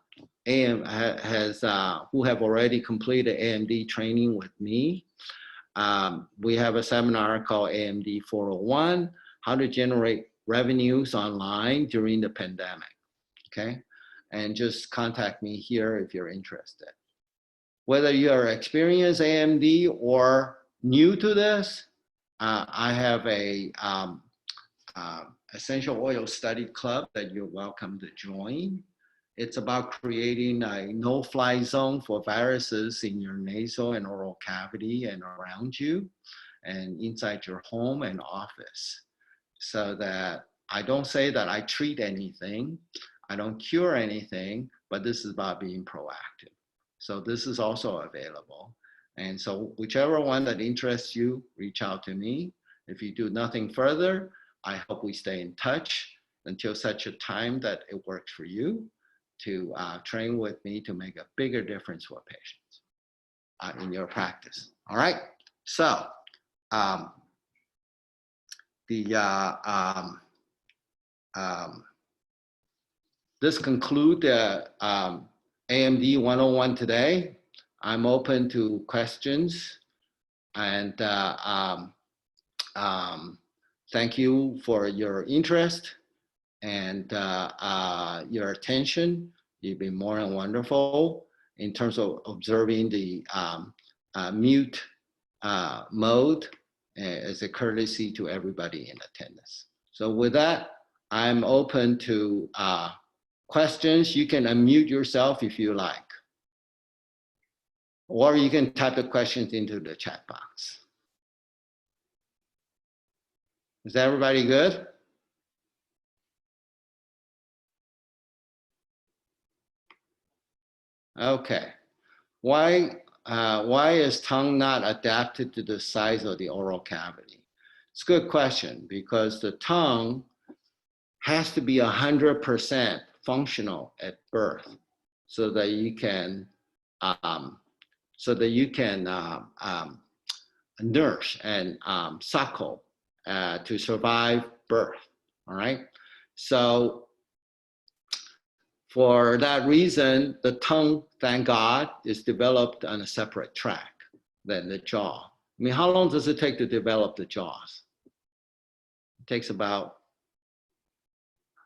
have already completed AMD training with me, we have a seminar called AMD 401, how to generate revenues online during the pandemic, okay? And just contact me here if you're interested. Whether you're experienced AMD or new to this, I have a essential oil study club that you're welcome to join. It's about creating a no-fly zone for viruses in your nasal and oral cavity and around you and inside your home and office. So that I don't say that I treat anything, I don't cure anything, but this is about being proactive. So this is also available. And so whichever one that interests you, reach out to me. If you do nothing further, I hope we stay in touch until such a time that it works for you to train with me to make a bigger difference for patients in your practice. All right. So this concludes the AMD 101 today. I'm open to questions, and thank you for your interest and your attention. You've been more than wonderful in terms of observing the mute mode as a courtesy to everybody in attendance. So with that, I'm open to questions. You can unmute yourself if you like, or you can type the questions into the chat box. Is everybody good? Okay. Why is tongue not adapted to the size of the oral cavity? It's a good question, because the tongue has to be 100% functional at birth so that you can nurse and suckle to survive birth. All right. So for that reason, the tongue, thank God, is developed on a separate track than the jaw. I mean, how long does it take to develop the jaws? It takes about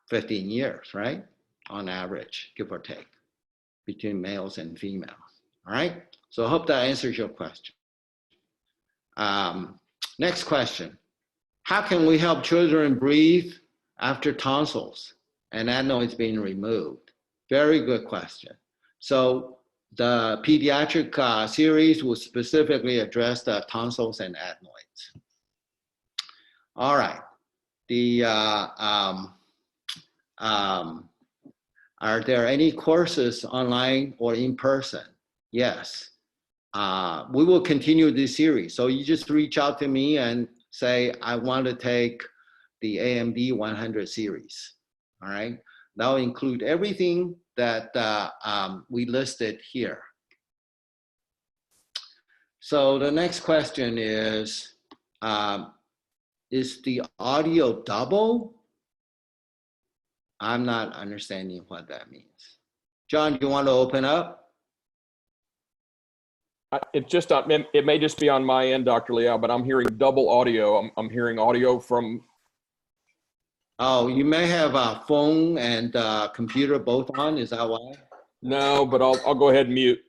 15 years, right? On average, give or take, between males and females. All right. So I hope that answers your question. Next question. How can we help children breathe after tonsils and adenoids being removed? Very good question. So the pediatric series will specifically address the tonsils and adenoids. All right. Are there any courses online or in person? Yes. We will continue this series. So you just reach out to me and say, I want to take the AMD 100 series. All right. That'll include everything that we listed here. So the next question is the audio double? I'm not understanding what that means. John, do you want to open up?
It may just be on my end, Dr. Liao, but I'm hearing double audio. I'm hearing audio from.
Oh, you may have a phone and computer both on. Is that why?
No, but I'll go ahead and mute.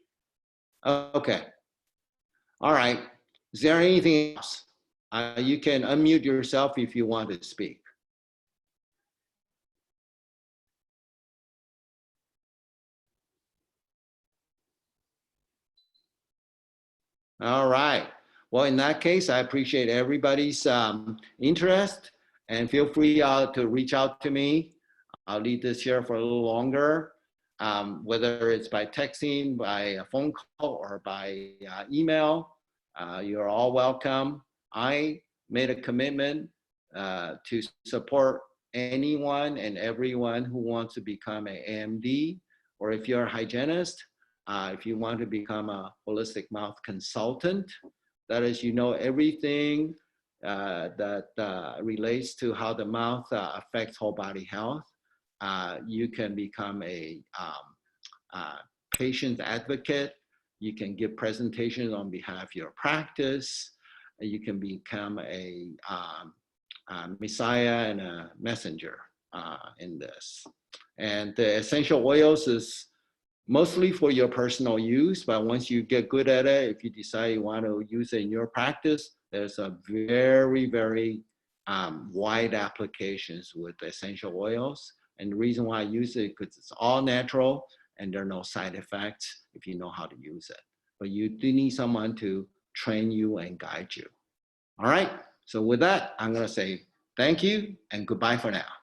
Okay. All right. Is there anything else? You can unmute yourself if you want to speak. All right. Well, in that case, I appreciate everybody's interest, and feel free to reach out to me. I'll leave this here for a little longer, whether it's by texting, by a phone call, or by email. You're all welcome. I made a commitment to support anyone and everyone who wants to become an AMD, or if you're a hygienist, if you want to become a holistic mouth consultant, that is, you know everything that relates to how the mouth affects whole body health. You can become a patient advocate. You can give presentations on behalf of your practice. You can become a messiah and a messenger in this. And the essential oils is mostly for your personal use, but once you get good at it, if you decide you want to use it in your practice, there's a very, very wide applications with essential oils. And the reason why I use it, because it's all natural and there are no side effects if you know how to use it. But you do need someone to train you and guide you. All right, so with that, I'm gonna say thank you and goodbye for now.